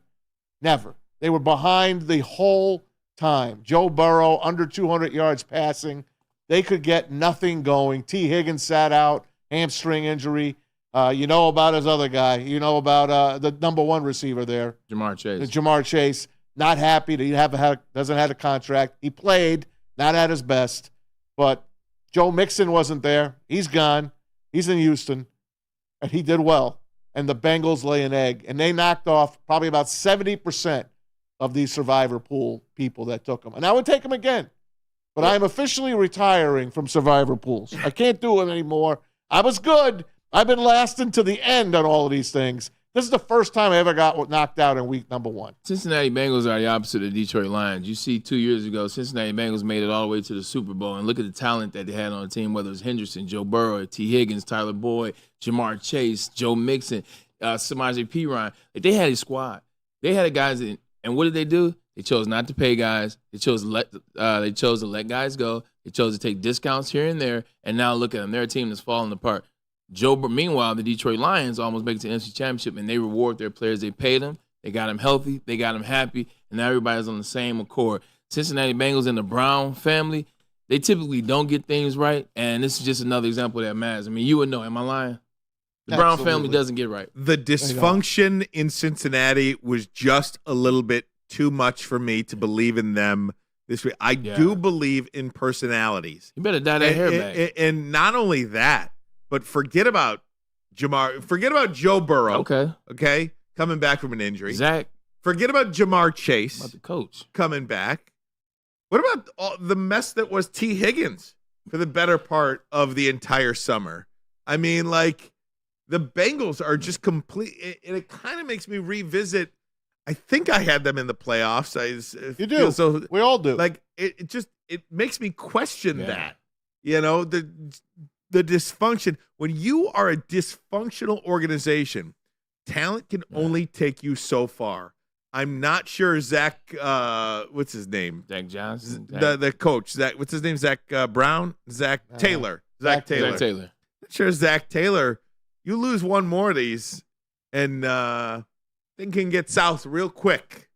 Never. They were behind the whole time. Joe Burrow, under 200 yards passing. They could get nothing going. T. Higgins sat out, hamstring injury. You know about his other guy. You know about the number one receiver there. Jamar Chase. Jamar Chase, not happy that he doesn't have a contract. He played, not at his best. But Joe Mixon wasn't there. He's gone. He's in Houston. And he did well. And the Bengals lay an egg. And they knocked off probably about 70% of these survivor pool people that took them. And I would take them again. But I'm officially retiring from survivor pools. I can't do them anymore. I was good. I've been lasting to the end on all of these things. This is the first time I ever got knocked out in week number 1. Cincinnati Bengals are the opposite of Detroit Lions. You see 2 years ago, Cincinnati Bengals made it all the way to the Super Bowl, and look at the talent that they had on the team, whether it was Henderson, Joe Burrow, T. Higgins, Tyler Boyd, Jamar Chase, Joe Mixon, Samaje Perine. Like, they had a squad. They had guys in, and what did they do? They chose not to pay guys. They chose to let guys go. They chose to take discounts here and there, and now look at them. They're a team that's falling apart. Meanwhile, the Detroit Lions almost make it to the NFC Championship, and they reward their players. They paid them. They got them healthy. They got them happy, and now everybody's on the same accord. Cincinnati Bengals and the Brown family, they typically don't get things right, and this is just another example of that matters. I mean, you would know. Am I lying? The Brown family doesn't get right. The dysfunction in Cincinnati was just a little bit too much for me to believe in them this week. I do believe in personalities. You better dye that hair back. And not only that, but forget about Joe Burrow. Okay, coming back from an injury. Zach. Forget about Jamar Chase. About the coach coming back. What about the mess that was T. Higgins for the better part of the entire summer? I mean, like, the Bengals are just complete. And it kind of makes me revisit. I think I had them in the playoffs. You do. So we all do. Like, it makes me question that. You know, the dysfunction. When you are a dysfunctional organization, talent can only take you so far. I'm not sure Zach, what's his name? Zach Johnson? The coach. Zach, what's his name? Zach Brown? Zach Taylor. Zach Taylor. Not sure Zach Taylor. You lose one more of these, and thing can get south real quick.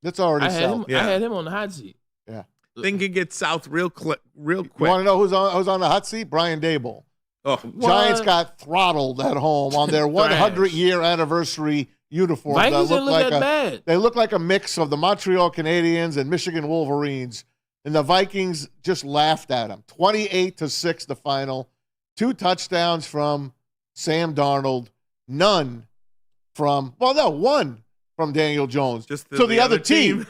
That's already south. I had him on the hot seat. Yeah. Thing can get south real quick. You want to know who's on the hot seat? Brian Dable. Oh, Giants got throttled at home on their 100-year anniversary uniforms. Vikings didn't look that bad. They look like a mix of the Montreal Canadiens and Michigan Wolverines, and the Vikings just laughed at them. 28-6 the final. 2 touchdowns from Sam Darnold. One from Daniel Jones. Just to the other team.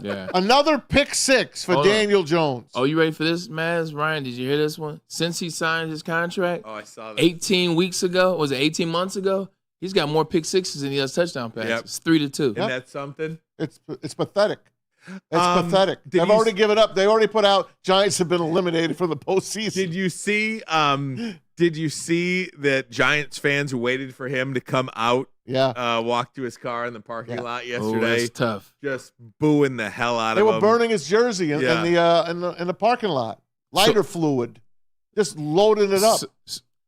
Yeah. Another pick 6 for Daniel Jones. Oh, you ready for this, Maz? Ryan, did you hear this one? Since he signed his contract, I saw that. 18 weeks ago, was it 18 months ago? He's got more pick 6s than he has touchdown passes. Yep. It's 3-2. Isn't that something? It's pathetic. It's pathetic. They've already given up. They already put out Giants have been eliminated from the postseason. Did you see that Giants fans waited for him to come out? Yeah. Walk to his car in the parking lot yesterday. Oh, that's tough. Just booing the hell out They of him. were burning his jersey in the parking lot. Lighter fluid. Just loading it up.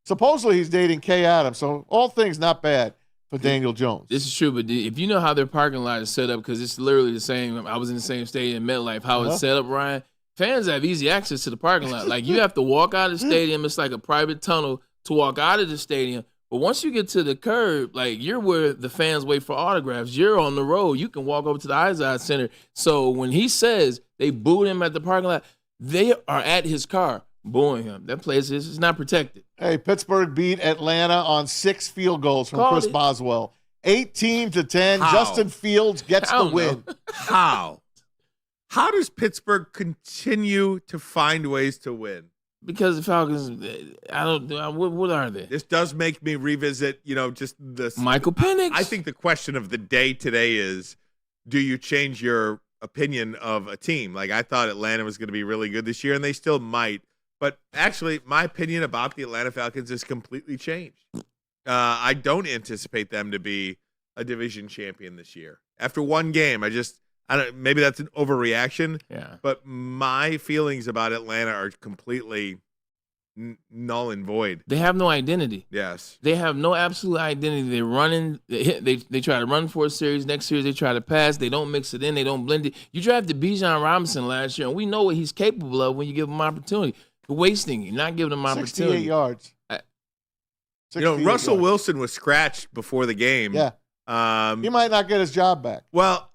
Supposedly he's dating Kay Adams, so all things not bad for Daniel Jones. This is true, but if you know how their parking lot is set up, because it's literally the same. I was in the same stadium, MetLife, how it's set up, Ryan. Fans have easy access to the parking lot. Like, you have to walk out of the stadium. It's like a private tunnel to walk out of the stadium. But once you get to the curb, like, you're where the fans wait for autographs. You're on the road. You can walk over to the Izod Center. So when he says they booed him at the parking lot, they are at his car booing him. That place is not protected. Hey, Pittsburgh beat Atlanta on 6 field goals from Chris Boswell. 18-10. How? Justin Fields gets the win. How? How does Pittsburgh continue to find ways to win? Because the Falcons, what are they? This does make me revisit, just this. Michael Penix. I think the question of the day today is, do you change your opinion of a team? Like, I thought Atlanta was going to be really good this year, and they still might. But actually, my opinion about the Atlanta Falcons has completely changed. I don't anticipate them to be a division champion this year. After one game, maybe that's an overreaction. Yeah. But my feelings about Atlanta are completely null and void. They have no identity. Yes. They have no absolute identity. They're running. They try to run for a series. Next series, they try to pass. They don't mix it in. They don't blend it. You drafted Bijan Robinson last year, and we know what he's capable of when you give him opportunity. You're wasting it, not giving him opportunity. 68 yards. Russell Wilson was scratched before the game. Yeah. He might not get his job back. Well,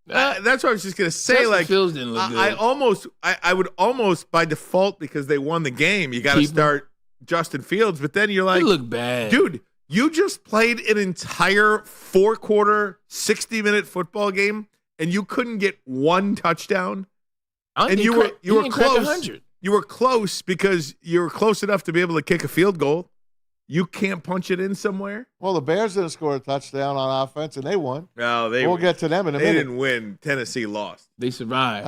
that's what I was just gonna say. Justin Like, Fields didn't look good. I would almost by default, because they won the game, you got to start Justin Fields. But then you're like, he looked bad, dude. You just played an entire 4-quarter, 60-minute football game, and you couldn't get one touchdown. And you were close. You were close because you were close enough to be able to kick a field goal. You can't punch it in somewhere? Well, the Bears didn't score a touchdown on offense, and they won. Well, we'll get to them in a minute. They didn't win. Tennessee lost. They survived.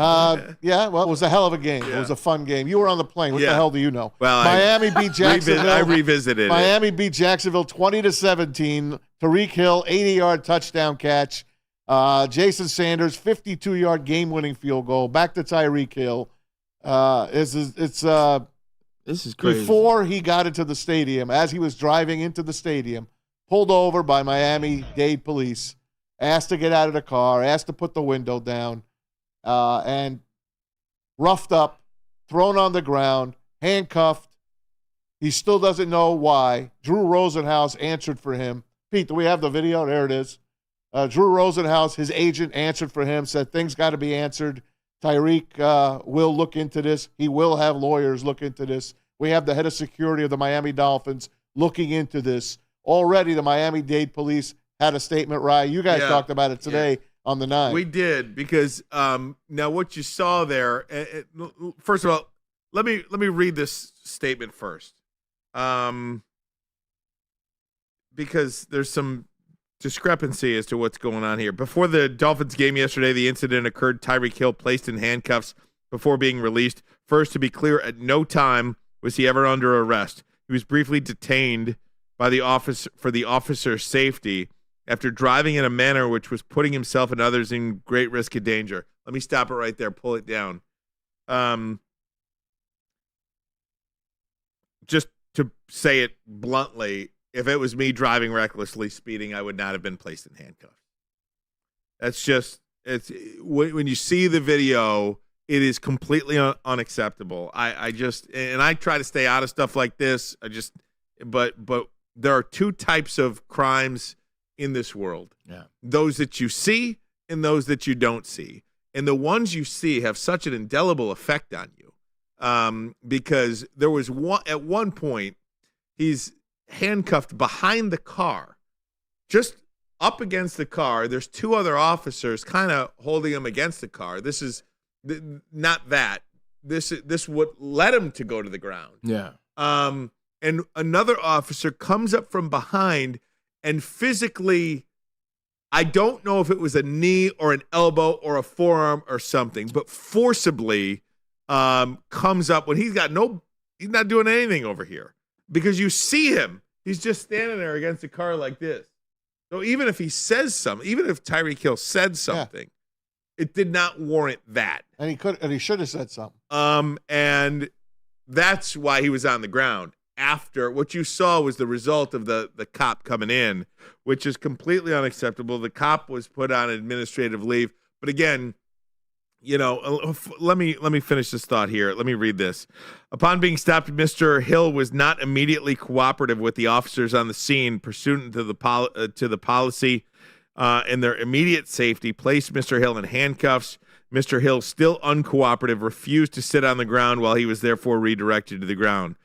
Yeah, well, it was a hell of a game. Yeah. It was a fun game. You were on the plane. What the hell do you know? Well, Miami beat Jacksonville. I revisited Miami beat Jacksonville 20-17. Tyreek Hill, 80-yard touchdown catch. Jason Sanders, 52-yard game-winning field goal. Back to Tyreek Hill. This is crazy. Before he got into the stadium, as he was driving into the stadium, pulled over by Miami-Dade police, asked to get out of the car, asked to put the window down, and roughed up, thrown on the ground, handcuffed. He still doesn't know why. Drew Rosenhaus answered for him. Pete, do we have the video? There it is. Drew Rosenhaus, his agent, answered for him, said things got to be answered. Tyreek will look into this. He will have lawyers look into this. We have the head of security of the Miami Dolphins looking into this. Already the Miami-Dade police had a statement, Ryan. You guys talked about it today on the 9. We did, because now what you saw there, first of all, let me read this statement first, because there's some discrepancy as to what's going on here. Before the Dolphins game yesterday, the incident occurred. Tyreek Hill placed in handcuffs before being released. First, to be clear, at no time was he ever under arrest. He was briefly detained by the office for the officer's safety after driving in a manner which was putting himself and others in great risk of danger. Let me stop it right there. Pull it down. Just to say it bluntly, if it was me driving recklessly, speeding, I would not have been placed in handcuffs. That's just, when you see the video, it is completely unacceptable. I try to stay out of stuff like this. But there are two types of crimes in this world. Yeah. Those that you see and those that you don't see. And the ones you see have such an indelible effect on you. Because there was at one point, he's handcuffed behind the car, just up against the car. There's two other officers kind of holding him against the car. This is not that. This would let him to go to the ground. Yeah. And another officer comes up from behind and physically, I don't know if it was a knee or an elbow or a forearm or something, but forcibly comes up when he's not doing anything over here. Because you see him, he's just standing there against the car like this. So even if he says something, even if Tyreek Hill said something, it did not warrant that. And he should have said something. And that's why he was on the ground. After what you saw was the result of the cop coming in, which is completely unacceptable. The cop was put on administrative leave. But again, let me finish this thought here. Let me read this. Upon being stopped, Mr. Hill was not immediately cooperative with the officers on the scene, pursuant to the policy and their immediate safety, placed Mr. Hill in handcuffs. Mr. Hill, still uncooperative, refused to sit on the ground while he was therefore redirected to the ground.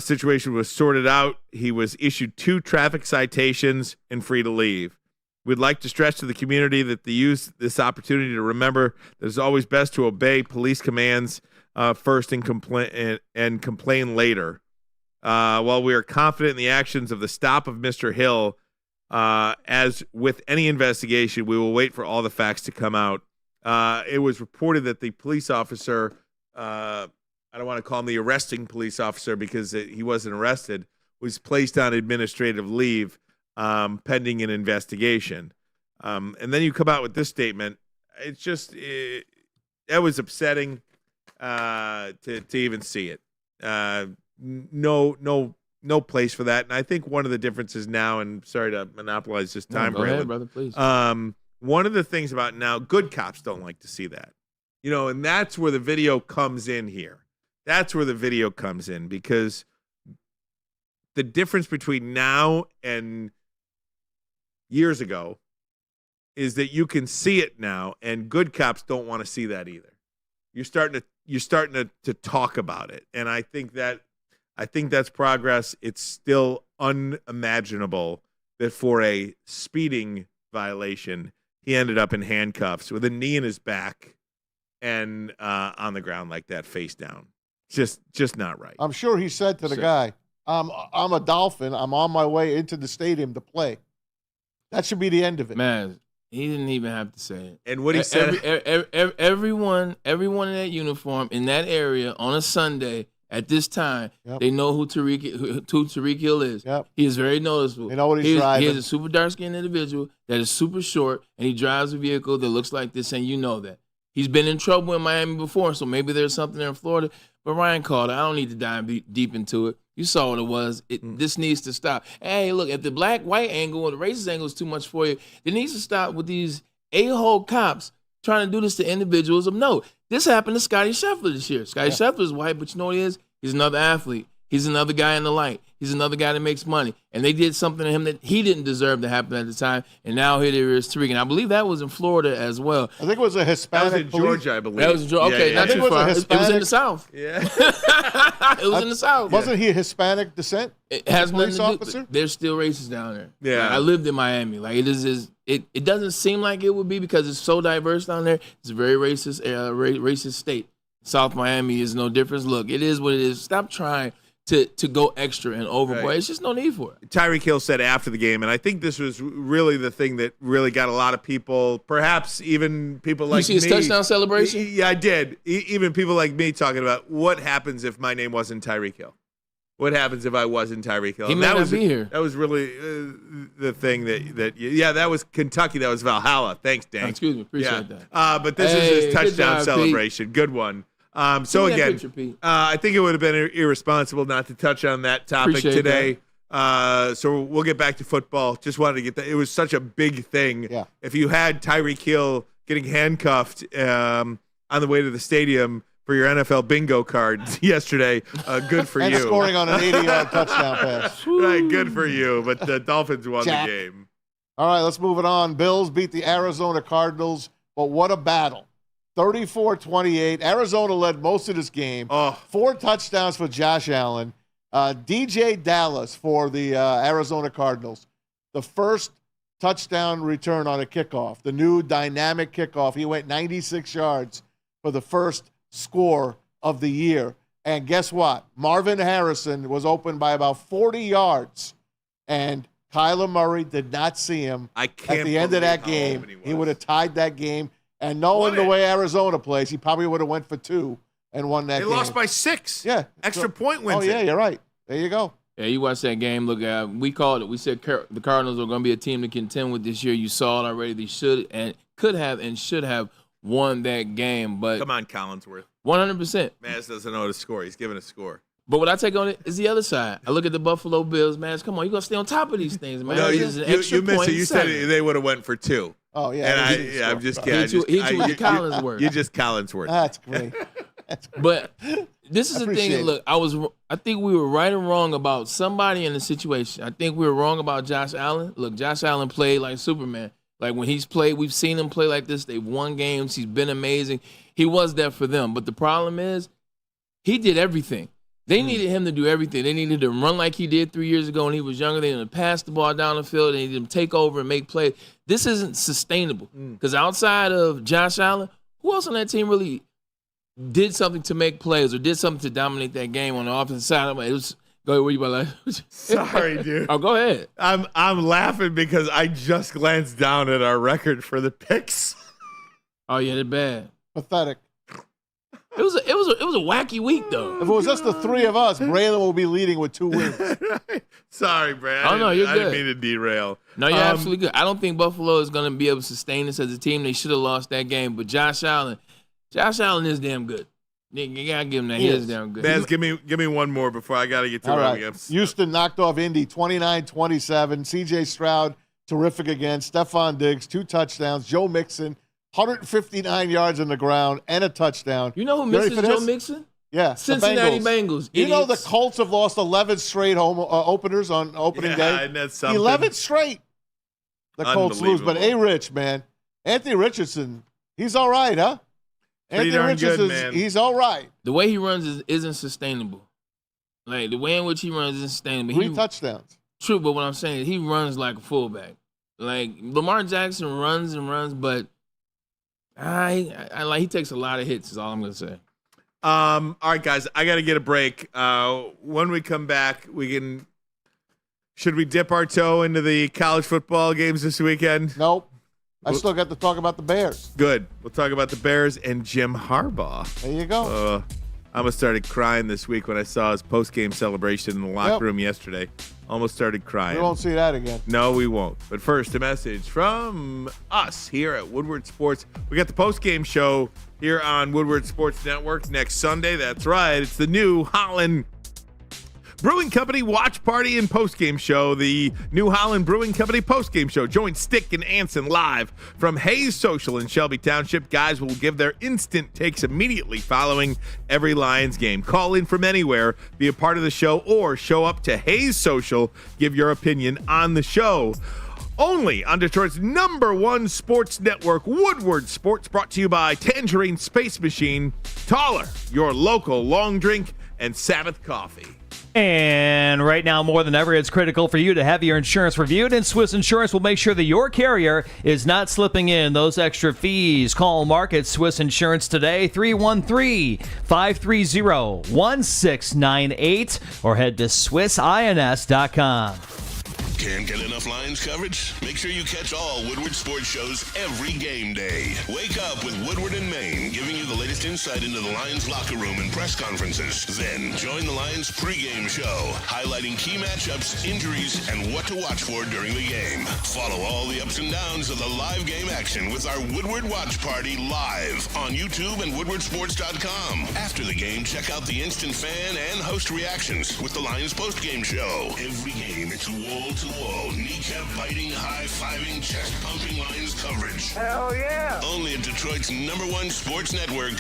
Situation was sorted out. He was issued 2 traffic citations and free to leave. We'd like to stress to the community that they use this opportunity to remember that it's always best to obey police commands first and complain later. While we are confident in the actions of the stop of Mr. Hill, as with any investigation, we will wait for all the facts to come out. It was reported that the police officer, I don't want to call him the arresting police officer because he wasn't arrested, was placed on administrative leave pending an investigation. And then you come out with this statement. It's just, that was upsetting to even see it. No place for that. And I think one of the differences now, and sorry to monopolize this time, go ahead, brother, please. One of the things about now, good cops don't like to see that. And that's where the video comes in here. That's where the video comes in, because the difference between now and years ago is that you can see it now, and good cops don't want to see that either. You're starting to talk about it, and I think that's progress. It's still unimaginable that for a speeding violation, he ended up in handcuffs with a knee in his back and on the ground like that, face down. Just not right. I'm sure he said to the guy, I'm a Dolphin. I'm on my way into the stadium to play. That should be the end of it. Man, he didn't even have to say it. And what he said, everyone in that uniform in that area on a Sunday at this time, they know who Tariq Hill is. Yep. He is very noticeable. They know what he's driving. He is a super dark-skinned individual that is super short, and he drives a vehicle that looks like this, and you know that. He's been in trouble in Miami before, so maybe there's something there in Florida. But Ryan called it. I don't need to dive deep into it. You saw what it was. This needs to stop. Hey, look, if the black-white angle or the racist angle is too much for you, it needs to stop with these a-hole cops trying to do this to individuals of note. This happened to Scotty Scheffler this year. Scotty Scheffler is white, but you know what he is? He's another athlete. He's another guy in the light. He's another guy that makes money. And they did something to him that he didn't deserve to happen at the time. And now here there is Tariq. And I believe that was in Florida as well. I think it was a Hispanic. That was in Georgia, I believe. That was in Georgia. Okay, not too far. It was in the South. Yeah. It was in the South. Wasn't he Hispanic descent? It has police nothing to officer? do. There's still racists down there. Yeah. Like, I lived in Miami. Like it doesn't seem like it would be because it's so diverse down there. It's a very racist, racist state. South Miami is no difference. Look, it is what it is. Stop trying to go extra and overboard. Right. It's just no need for it. Tyreek Hill said after the game, and I think this was really the thing that really got a lot of people, perhaps even people like me. You see his touchdown celebration? Yeah, I did. Even people like me talking about what happens if my name wasn't Tyreek Hill. What happens if I wasn't Tyreek Hill? He may not be here. That was really the thing that was Kentucky. That was Valhalla. Thanks, Dan. Excuse me. Appreciate that. But this is his touchdown celebration. Pete. Good one. So again, picture, I think it would have been irresponsible not to touch on that topic today. So we'll get back to football. Just wanted to get that. It was such a big thing. Yeah. If you had Tyreek Hill getting handcuffed on the way to the stadium for your NFL bingo cards yesterday, good for you. And scoring on an 80-yard touchdown pass. Right, good for you. But the Dolphins won the game. All right, let's move it on. Bills beat the Arizona Cardinals, but what a battle. 34-28. Arizona led most of this game. 4 touchdowns for Josh Allen. DJ Dallas for the Arizona Cardinals. The first touchdown return on a kickoff. The new dynamic kickoff. He went 96 yards for the first score of the year. And guess what? Marvin Harrison was open by about 40 yards. And Kyler Murray did not see him at the end of that game. He would have tied that game. And knowing the way Arizona plays, he probably would have went for 2 and won that game. They lost by 6. Yeah. Extra point wins it. Oh, yeah, you're right. There you go. Yeah, you watched that game. Look, we called it. We said the Cardinals are going to be a team to contend with this year. You saw it already. They should and could have and should have won that game. But come on, Collinsworth. 100%. Maz doesn't know the score. He's giving a score. But what I take on it is the other side. I look at the Buffalo Bills, man. Come on, you got to stay on top of these things, man. No, you missed it. You said they would have went for 2. Oh, yeah. And I'm just kidding. Collinsworth. You just Collinsworth. That's great. But this is the thing. Look, I think we were right and wrong about somebody in the situation. I think we were wrong about Josh Allen. Look, Josh Allen played like Superman. Like when he's played, we've seen him play like this. They've won games. He's been amazing. He was there for them. But the problem is he did everything. They needed him to do everything. They needed him to run like he did 3 years ago when he was younger. They needed to pass the ball down the field. They needed him to take over and make plays. This isn't sustainable. Because outside of Josh Allen, who else on that team really did something to make plays or did something to dominate that game on the offensive side? Go ahead, what are you about like? Sorry, dude. Oh, go ahead. I'm laughing because I just glanced down at our record for the picks. Oh yeah, they're bad. Pathetic. It was a wacky week though. If it was just the 3 of us, Braylon will be leading with 2 wins. Sorry, Brad. Oh no, you're good. I didn't mean to derail. No, you're absolutely good. I don't think Buffalo is going to be able to sustain this as a team. They should have lost that game. But Josh Allen is damn good. You gotta give him that. He is damn good. Baz, give me one more before I gotta get to All it. right. Houston knocked off Indy 29-27. C.J. Stroud, terrific again. Stephon Diggs, 2 touchdowns. Joe Mixon, 159 yards on the ground and a touchdown. You know who misses Joe Mixon? Yeah, Cincinnati Bengals. You know the Colts have lost 11 straight home openers on opening day? And that's something. 11 straight. The Colts lose. But A-Rich, man. Anthony Richardson, he's all right, huh? Pretty Anthony darn good, Richardson, man. he's all right. The way he runs isn't sustainable. Like, the way in which he runs isn't sustainable. 3 touchdowns. True, but what I'm saying is he runs like a fullback. Like, Lamar Jackson runs and runs, but he takes a lot of hits is all I'm going to say. All right, guys, I got to get a break. When we come back, should we dip our toe into the college football games this weekend? Nope. I still got to talk about the Bears. Good. We'll talk about the Bears and Jim Harbaugh. There you go. I almost started crying this week when I saw his post-game celebration in the locker room yesterday. Almost started crying. We won't see that again. No, we won't. But first, a message from us here at Woodward Sports. We got the post-game show here on Woodward Sports Network next Sunday. That's right. It's the New Holland Brewing Company watch party and postgame show. The New Holland Brewing Company postgame show. Join Stick and Anson live from Hayes Social in Shelby Township. Guys will give their instant takes immediately following every Lions game. Call in from anywhere, be a part of the show, or show up to Hayes Social. Give your opinion on the show. Only on Detroit's #1 sports network, Woodward Sports, brought to you by Tangerine Space Machine, Taller, your local long drink, and Sabbath Coffee. And right now, more than ever, it's critical for you to have your insurance reviewed, and Swiss Insurance will make sure that your carrier is not slipping in those extra fees. Call Mark at Swiss Insurance today, 313-530-1698, or head to SwissINS.com. Can't get enough Lions coverage? Make sure you catch all Woodward sports shows every game day. Wake up with Woodward and Maine, giving you the latest insight into the Lions locker room and press conferences. Then join the Lions pregame show, highlighting key matchups, injuries, and what to watch for during the game. Follow all the ups and downs of the live game action with our Woodward Watch Party live on YouTube and WoodwardSports.com. After the game, check out the instant fan and host reactions with the Lions postgame show. Every game, it's wall-to-wall, kneecap-biting, high-fiving, chest-pumping Lions coverage. Hell yeah! Only at Detroit's #1 sports network,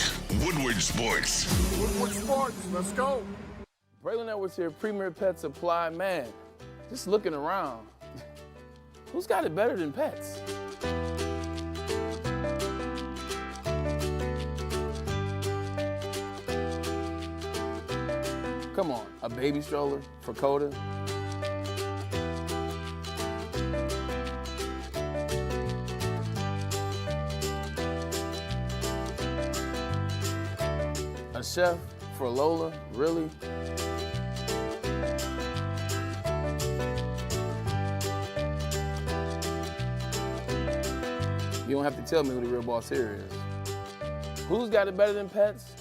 Woodward Sports. Woodward Sports, let's go. Braylon Edwards here, Premier Pet Supply. Man, just looking around, who's got it better than pets? Come on, a baby stroller for Coda? A chef for Lola? Really? You don't have to tell me who the real boss here is. Who's got it better than pets?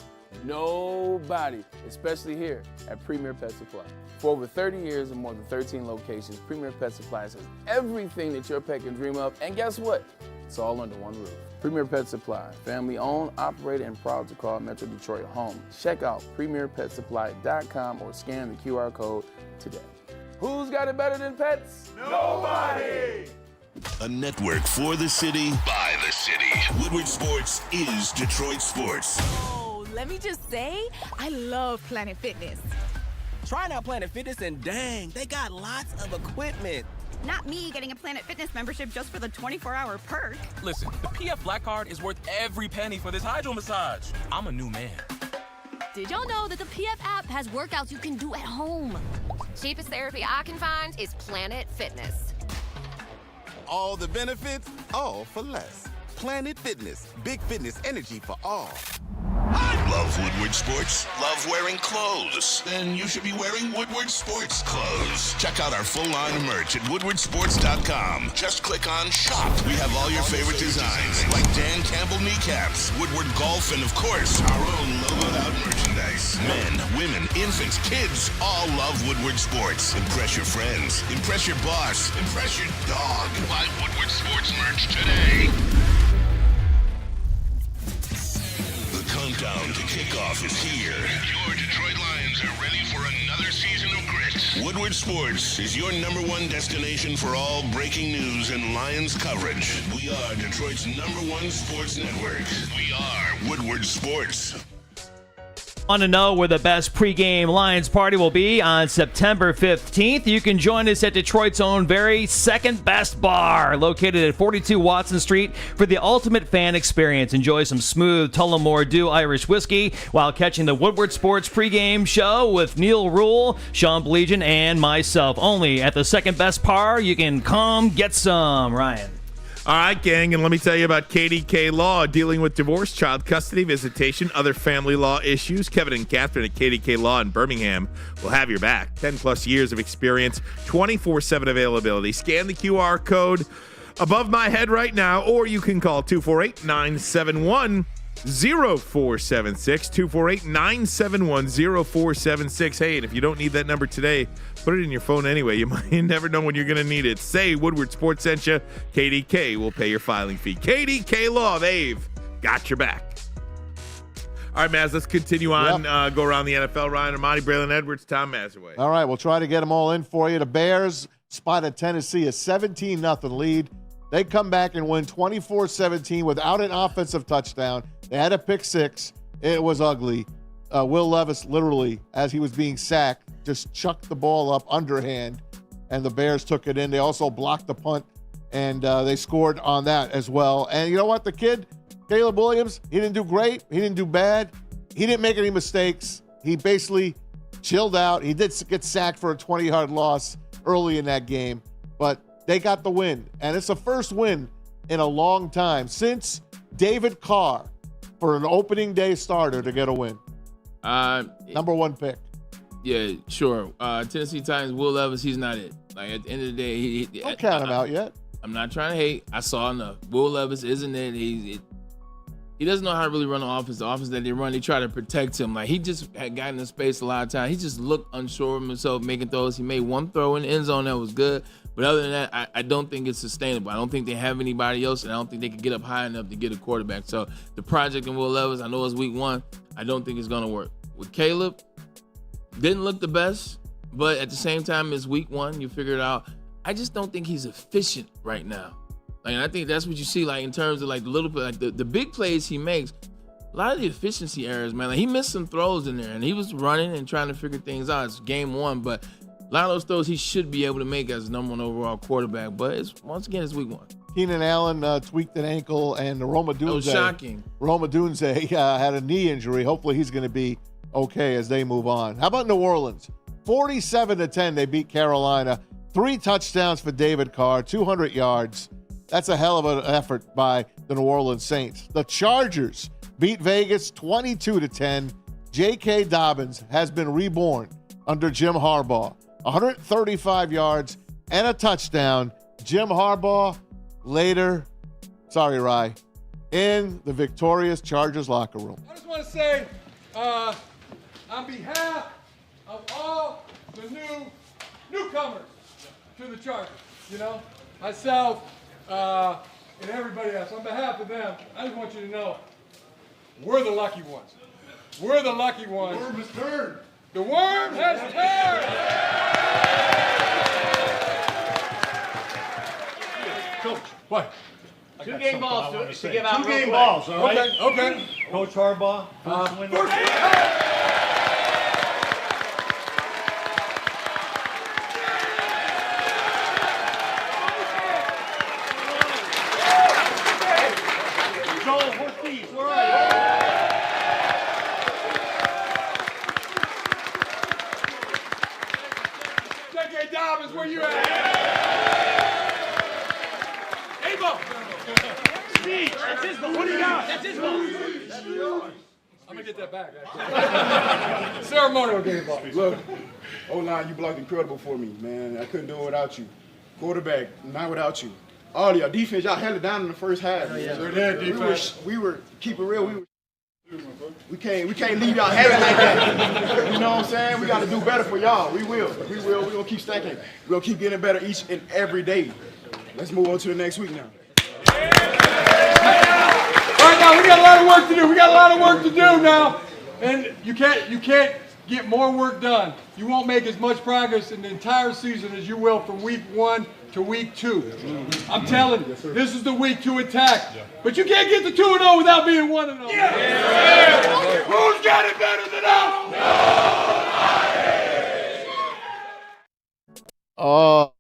Nobody, especially here at Premier Pet Supply. For over 30 years and more than 13 locations, Premier Pet Supply has everything that your pet can dream of, and guess what? It's all under one roof. Premier Pet Supply, family owned, operated, and proud to call Metro Detroit home. Check out PremierPetSupply.com or scan the QR code today. Who's got it better than pets? Nobody! A network for the city, by the city. Woodward Sports is Detroit Sports. Oh, let me just say, I love Planet Fitness. Trying out Planet Fitness and dang, they got lots of equipment. Not me getting a Planet Fitness membership just for the 24-hour perk. Listen, the PF Black Card is worth every penny for this hydro massage. I'm a new man. Did y'all know that the PF app has workouts you can do at home? Cheapest therapy I can find is Planet Fitness. All the benefits, all for less. Planet Fitness, big fitness energy for all. Love Woodward Sports? Love wearing clothes? Then you should be wearing Woodward Sports clothes. Check out our full line of merch at woodwardsports.com. Just click on Shop. We have all your favorite designs, like Dan Campbell kneecaps, Woodward Golf, and of course, our own logoed out merchandise. Men, women, infants, kids, all love Woodward Sports. Impress your friends. Impress your boss. Impress your dog. Buy Woodward Sports merch today. The countdown to kickoff is here. Your Detroit Lions are ready for another season of grit. Woodward Sports is your #1 destination for all breaking news and Lions coverage. We are Detroit's #1 sports network. We are Woodward Sports. Want to know where the best pregame Lions party will be on September 15th? You can join us at Detroit's own very second best bar, located at 42 Watson Street, for the ultimate fan experience. Enjoy some smooth Tullamore Dew Irish whiskey while catching the Woodward Sports pregame show with Neil Rule, Sean Blegian, and myself. Only at the second best bar. You can come get some. Ryan. All right, gang, and let me tell you about KDK Law, dealing with divorce, child custody, visitation, other family law issues. Kevin and Catherine at KDK Law in Birmingham will have your back. 10-plus years of experience, 24/7 availability. Scan the QR code above my head right now, or you can call 248-971-0476, 248-971-0476. Hey, and if you don't need that number today, put it in your phone anyway. You might never know when you're going to need it. Say Woodward Sports sent you. KDK will pay your filing fee. KDK Law, they've got your back. All right, Maz, let's continue on. Go around the NFL. Ryan Ermanni, Braylon Edwards, Tom Mazaway. All right, we'll try to get them all in for you. The Bears spotted Tennessee a 17-0 lead. They come back and win 24-17 without an offensive touchdown. They had a pick six. It was ugly. Will Levis literally, as he was being sacked, just chucked the ball up underhand, and the Bears took it in. They also blocked the punt, and they scored on that as well. And you know what? The kid, Caleb Williams, he didn't do great. He didn't do bad. He didn't make any mistakes. He basically chilled out. He did get sacked for a 20-yard loss early in that game, but they got the win. And it's the first win in a long time since David Carr for an opening day starter to get a win. #1 pick. Yeah, sure. Tennessee Titans, Will Levis, he's not it. Like, at the end of the day, Don't count him out yet. I'm not trying to hate. I saw enough. Will Levis isn't it. He doesn't know how to really run the offense. The offense that they run, they try to protect him. Like, he just had gotten in space a lot of times. He just looked unsure of himself making throws. He made one throw in the end zone that was good. But other than that, I don't think it's sustainable. I don't think they have anybody else, and I don't think they can get up high enough to get a quarterback. So the project in Will Levis, I know it's week 1. I don't think it's going to work. With Caleb, didn't look the best, but at the same time, it's week 1. You figure it out. I just don't think he's efficient right now. Like, I think that's what you see, like, in terms of, like, the little, like, the big plays he makes. A lot of the efficiency errors, man. Like, he missed some throws in there, and he was running and trying to figure things out. It's game 1, but a lot of those throws he should be able to make as #1 overall quarterback. But once again, it's week 1. Keenan Allen tweaked an ankle, and Roma Dunze. That was shocking. Roma Dunze had a knee injury. Hopefully, he's going to be okay as they move on. How about New Orleans? 47-10, they beat Carolina. 3 touchdowns for David Carr, 200 yards. That's a hell of an effort by the New Orleans Saints. The Chargers beat Vegas 22-10. J.K. Dobbins has been reborn under Jim Harbaugh. 135 yards and a touchdown. Jim Harbaugh later, sorry, Rye, in the victorious Chargers locker room. I just want to say, on behalf of all the newcomers to the Chargers, myself and everybody else, on behalf of them, I just want you to know, we're the lucky ones. We're the lucky ones. The worm has turned. The worm has turned. Coach, what? 2 game balls to give out. 2 game balls, all right? Okay. Coach Harbaugh. Joel, where's Steve? Where are you? J.K. Dobbins, where you at? Avo! Steve, that's his ball. What do you got? That's his ball. I'm going to get that back. Ceremonial game ball. Look, O-line, you blocked incredible for me, man. I couldn't do it without you. Quarterback, not without you. All of y'all defense, y'all held it down in the first half. We were keep it real. We can't leave y'all hanging like that. You know what I'm saying? We got to do better for y'all. We will. We're gonna keep stacking. We're gonna keep getting better each and every day. Let's move on to the next week now. Right Now we got a lot of work to do. We got a lot of work to do now, and you can't get more work done. You won't make as much progress in the entire season as you will from week 1 to week 2. I'm telling you, this is the week to attack. But you can't get to 2-0 without being 1-0. Yeah. Who's got it better than us? Oh.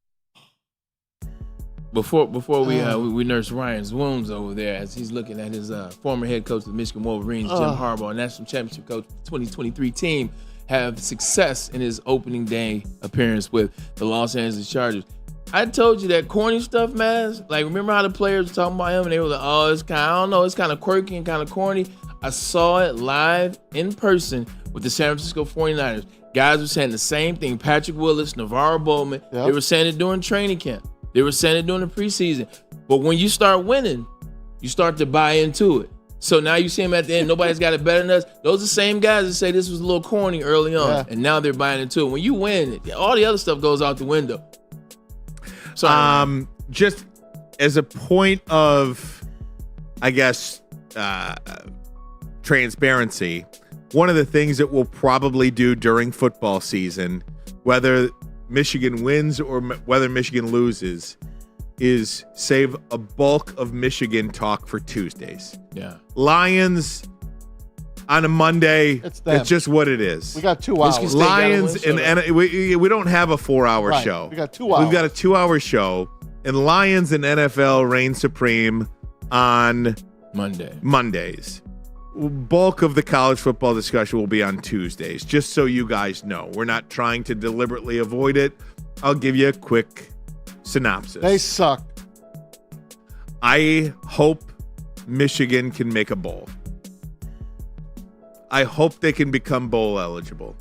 Before we nurse Ryan's wounds over there as he's looking at his former head coach of the Michigan Wolverines, Jim Harbaugh, national championship coach, 2023 team, have success in his opening day appearance with the Los Angeles Chargers. I told you that corny stuff, man. Like, remember how the players were talking about him and they were like, oh, it's kind of, I don't know, it's kind of quirky and kind of corny. I saw it live in person with the San Francisco 49ers. Guys were saying the same thing. Patrick Willis, Navarro Bowman, they were saying it during training camp. They were saying it during the preseason. But when you start winning, you start to buy into it. So now you see them at the end, nobody's got it better than us. Those are the same guys that say this was a little corny early on, and now they're buying into it. When you win, all the other stuff goes out the window. Sorry. Just as a point of, I guess, transparency, one of the things that we'll probably do during football season, whether Michigan wins or whether Michigan loses, is save a bulk of Michigan talk for Tuesdays. Yeah. Lions on a Monday, it's just what it is. We got 2 hours. Lions, and we don't have a 4-hour show. We got 2 hours. We've got a 2-hour show, and Lions and NFL reign supreme on Mondays. Bulk of the college football discussion will be on Tuesdays, just so you guys know. We're not trying to deliberately avoid it. I'll give you a quick synopsis. They suck. I hope Michigan can make a bowl. I hope they can become bowl eligible.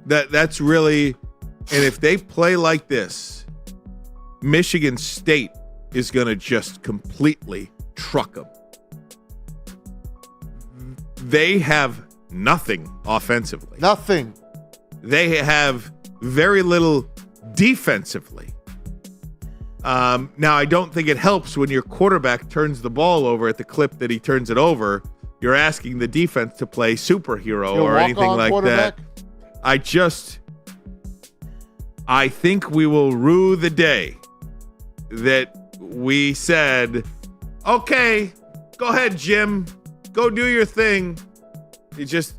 That's really, and if they play like this, Michigan State is going to just completely truck them. They have nothing offensively. Nothing. They have very little defensively. Now, I don't think it helps when your quarterback turns the ball over at the clip that he turns it over. You're asking the defense to play superhero or anything like that. I think we will rue the day that we said, okay, go ahead, Jim. Go do your thing. It's just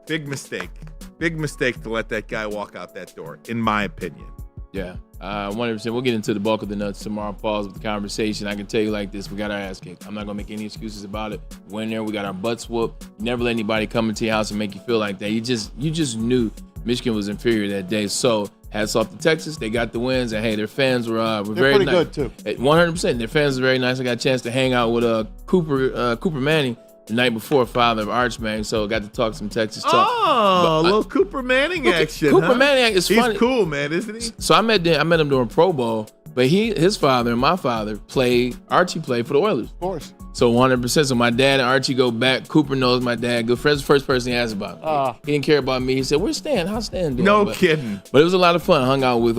big mistake. Big mistake to let that guy walk out that door, in my opinion. Yeah, 100%. We'll get into the bulk of the nuts tomorrow. Pause with the conversation. I can tell you like this: we got our ass kicked. I'm not gonna make any excuses about it. Went there, we got our butts whooped. Never let anybody come into your house and make you feel like that. You just knew Michigan was inferior that day. So hats off to Texas. They got the wins, and hey, their fans were very nice. Good too. 100%. Their fans were very nice. I got a chance to hang out with Cooper Manning the night before, father of Archman, so got to talk some Texas talk. Oh, a little Cooper Manning action. Cooper Manning is funny. He's cool, man, isn't he? So I met him during Pro Bowl, but his father and my father Archie played for the Oilers. Of course. So 100%. So my dad and Archie go back. Cooper knows my dad. Good friends. First person he asked about. He didn't care about me. He said, "Where's Stan? How's Stan doing?" No kidding. But it was a lot of fun. Hung out with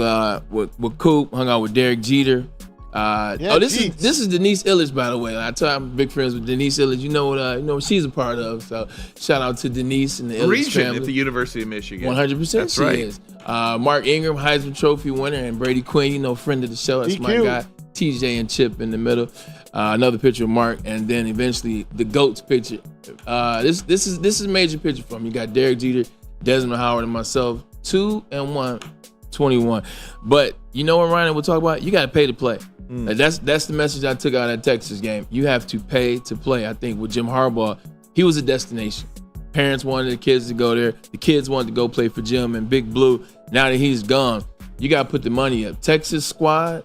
Coop. Hung out with Derek Jeter. This is Denise Illich, by the way. I'm big friends with Denise Illich. You know what she's a part of. So shout out to Denise and the Illich family. At the University of Michigan. 100%. That's she right. Is. Mark Ingram, Heisman Trophy winner, and Brady Quinn, friend of the show. That's my guy. TJ and Chip in the middle. Another picture of Mark, and then eventually the GOAT's picture. This is a major picture for me. You got Derek Jeter, Desmond Howard, and myself. 2-1, 21. But you know what, Ryan, we'll talk about? You got to pay to play. Like that's the message I took out of that Texas game. You have to pay to play. I think with Jim Harbaugh, he was a destination. Parents wanted the kids to go there. The kids wanted to go play for Jim and Big Blue. Now that he's gone, you got to put the money up. Texas squad,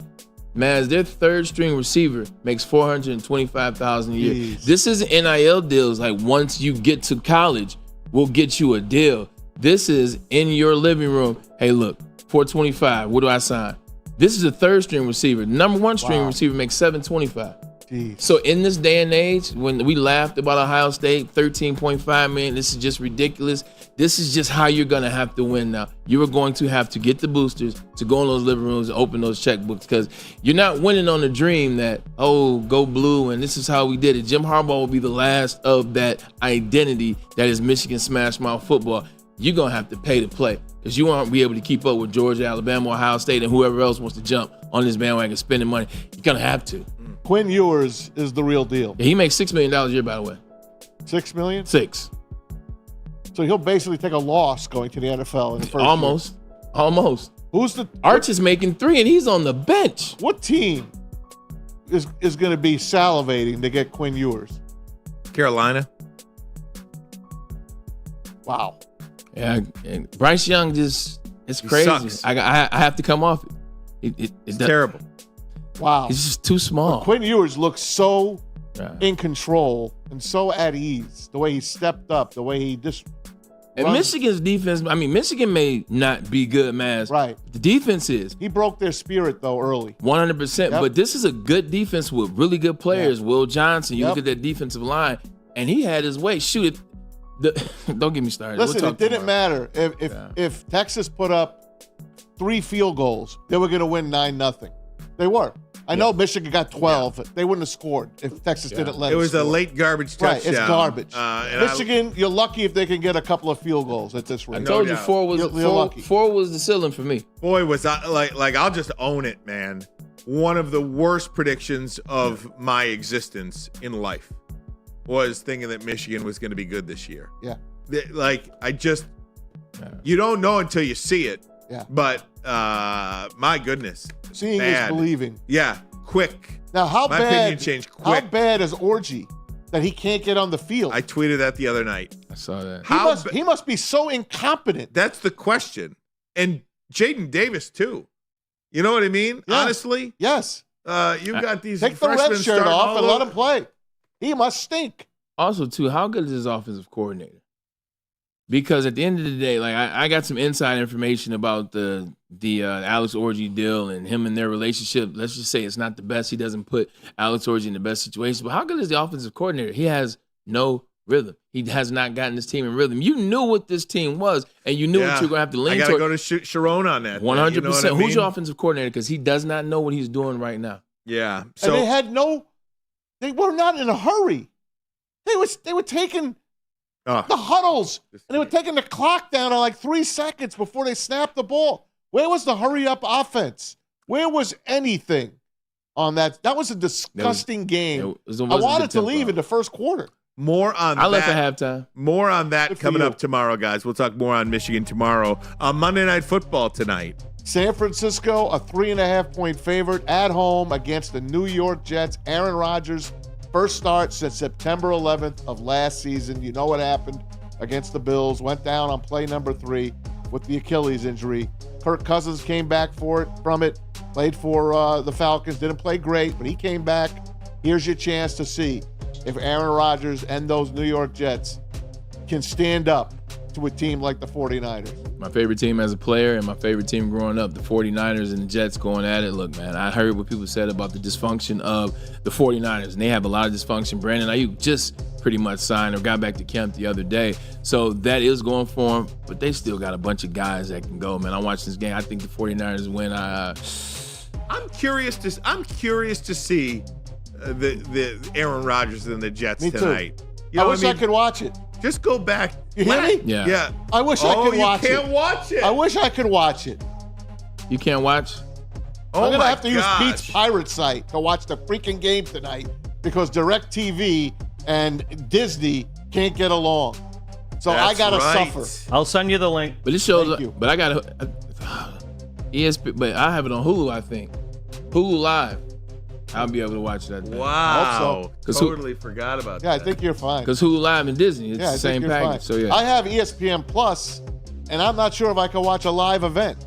man, their third string receiver makes $425,000 a year. Jeez. This isn't NIL deals like once you get to college, we'll get you a deal. This is in your living room. Hey, look, $425. What do I sign? This is a third string receiver. Number one string receiver makes $725. Jeez. So in this day and age, when we laughed about Ohio State, 13.5 million, this is just ridiculous. This is just how you're going to have to win now. You are going to have to get the boosters to go in those living rooms and open those checkbooks, because you're not winning on the dream that, oh, go blue and this is how we did it. Jim Harbaugh will be the last of that identity that is Michigan smash mouth football. You're going to have to pay to play, because you won't be able to keep up with Georgia, Alabama, Ohio State, and whoever else wants to jump on this bandwagon spending money. You're going to have to. Quinn Ewers is the real deal. Yeah, he makes $6 million a year, by the way. $6 million? 6. So he'll basically take a loss going to the NFL in the first Almost. year. Almost. Who's the Arch is making 3 and he's on the bench. What team is going to be salivating to get Quinn Ewers? Carolina. Wow. Yeah, and Bryce Young it's crazy. Sucks. I have to come off it. It's terrible. Wow. He's just too small. But Quinn Ewers looks so in control and so at ease. The way he stepped up, the way he just And Michigan's defense, I mean, Michigan may not be good, Maz. Right. The defense is. He broke their spirit, though, early. 100%. Yep. But this is a good defense with really good players. Yeah. Will Johnson, you Yep. look at that defensive line, and he had his way. Shoot it. Don't get me started. Listen, it didn't matter. If Texas put up 3 field goals, they were going to win 9-0. They were. I know Michigan got 12. Yeah. They wouldn't have scored if Texas didn't let it them was score. a late garbage touchdown. Right, it's garbage. And Michigan, you're lucky if they can get a couple of field goals at this rate. I told you doubt. 4 was You're lucky. 4 was the ceiling for me. Boy, was I like I'll just own it, man. One of the worst predictions of my existence in life was thinking that Michigan was going to be good this year. Yeah. You don't know until you see it. Yeah. But my goodness. Seeing bad. is believing. Yeah, quick. Now, how my bad? opinion changed quick. How bad is Orgy that he can't get on the field? I tweeted that the other night. I saw that. He must be so incompetent. That's the question. And Jaden Davis too. You know what I mean? Yeah. Honestly, yes. You've got these Take the freshmen red shirt starting off all and let over. him play. He must stink. Also, too, how good is his offensive coordinator? Because at the end of the day, like I got some inside information about the Alex Orji deal and him and their relationship. Let's just say it's not the best. He doesn't put Alex Orji in the best situation. But how good is the offensive coordinator? He has no rhythm. He has not gotten this team in rhythm. You knew what this team was, and you knew what you were going to have to lean I got to toward. go to Sharon on that. 100%. You know what I mean? Who's your offensive coordinator? Because he does not know what he's doing right now. Yeah. And they were not in a hurry. They were taking the huddles, and they were taking the clock down on like 3 seconds before they snapped the ball. Where was the hurry-up offense? Where was anything on that? That was a disgusting game. I wanted to leave in the first quarter. More on I that. left at halftime. More on that Good for coming you. up tomorrow, guys. We'll talk more on Michigan tomorrow. Monday Night Football tonight. San Francisco, a 3.5-point favorite at home against the New York Jets. Aaron Rodgers, first start since September 11th of last season. You know what happened against the Bills. Went down on play number 3 with the Achilles injury. Kirk Cousins came back from it. Played for the Falcons. Didn't play great, but he came back. Here's your chance to see if Aaron Rodgers and those New York Jets can stand up to a team like the 49ers. My favorite team as a player and my favorite team growing up, the 49ers and the Jets going at it. Look, man, I heard what people said about the dysfunction of the 49ers, and they have a lot of dysfunction. Brandon Ayuk just pretty much signed or got back to camp the other day. So that is going for them, but they still got a bunch of guys that can go, man. I watched this game. I think the 49ers win. I'm curious to see the Aaron Rodgers and the Jets Me too. tonight. I wish I could watch it. Just go back. You hear me? Yeah. I wish I could watch it. You can't watch it. I wish I could watch it. You can't watch? I'm going to have to use gosh. Pete's pirate site to watch the freaking game tonight because DirecTV and Disney can't get along. So I got to suffer. I'll send you the link. But it shows Thank you. but I got ESPN, but I have it on Hulu, I think. Hulu Live. I'll be able to watch that. Wow. I hope Totally forgot about Yeah, that. I think you're fine. Because Hulu Live and Disney, it's Yeah, I the think same you're package. fine. So yeah. I have ESPN Plus, and I'm not sure if I can watch a live event.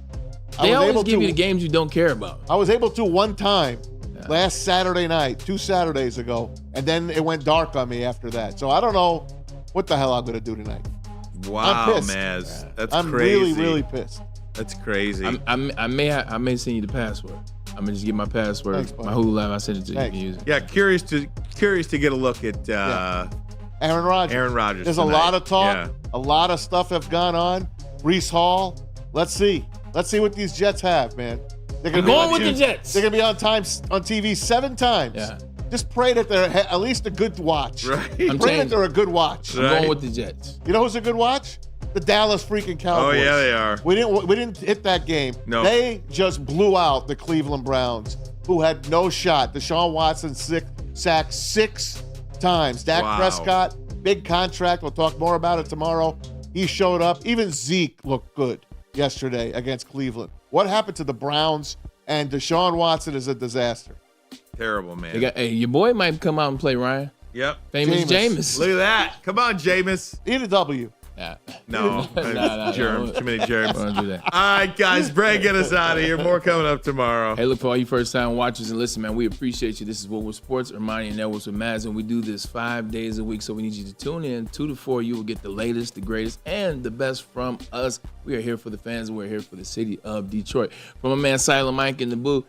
They I was always able give to, you the games you don't care about. I was able to one time last Saturday night, 2 Saturdays ago, and then it went dark on me after that. So I don't know what the hell I'm going to do tonight. Wow, I'm pissed. Maz. That's I'm crazy. really, really pissed. That's crazy. I may send you the password. I'm gonna just get my password. Thanks, buddy. My Hulu Live. I sent it to you. You Thanks. can use it. Yeah, curious to get a look at Aaron Rodgers. Aaron Rodgers. There's tonight. a lot of talk. Yeah. A lot of stuff have gone on. Breece Hall. Let's see. Let's see what these Jets have, man. They're I'm going with the Jets. They're gonna be on TV 7 times. Yeah. Just pray that they're at least a good watch. Right. Pray that they're a good watch. I'm going with the Jets. You know who's a good watch? The Dallas freaking Cowboys. Oh yeah, they are. We didn't hit that game. No. They just blew out the Cleveland Browns, who had no shot. Deshaun Watson sacked 6 times. Dak Wow. Prescott, big contract. We'll talk more about it tomorrow. He showed up. Even Zeke looked good yesterday against Cleveland. What happened to the Browns? And Deshaun Watson is a disaster. Terrible, man. Hey, your boy might come out and play, Ryan. Yep. Famous Jameis. Look at that. Come on, Jameis. Eat a W. No. Nah, Germs. Too many germs. Don't do that. All right, guys. Bray, get us out of here. More coming up tomorrow. Hey, look, for all you first-time watchers and listen, man, we appreciate you. This is Woodward Sports, Ermanni and Edwards with Maz, and we do this 5 days a week, so we need you to tune in 2 to 4. You will get the latest, the greatest, and the best from us. We are here for the fans, and we're here for the city of Detroit. From my man Silent Mike in the booth,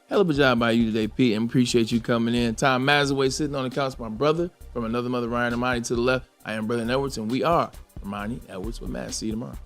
hell of a job by you today, Pete, and appreciate you coming in. Tom Mazaway sitting on the couch, my brother, from another mother, Ryan Ermanni to the left. I am Braylon Edwards, and we are Ermanni Edwards with Maz. See you tomorrow.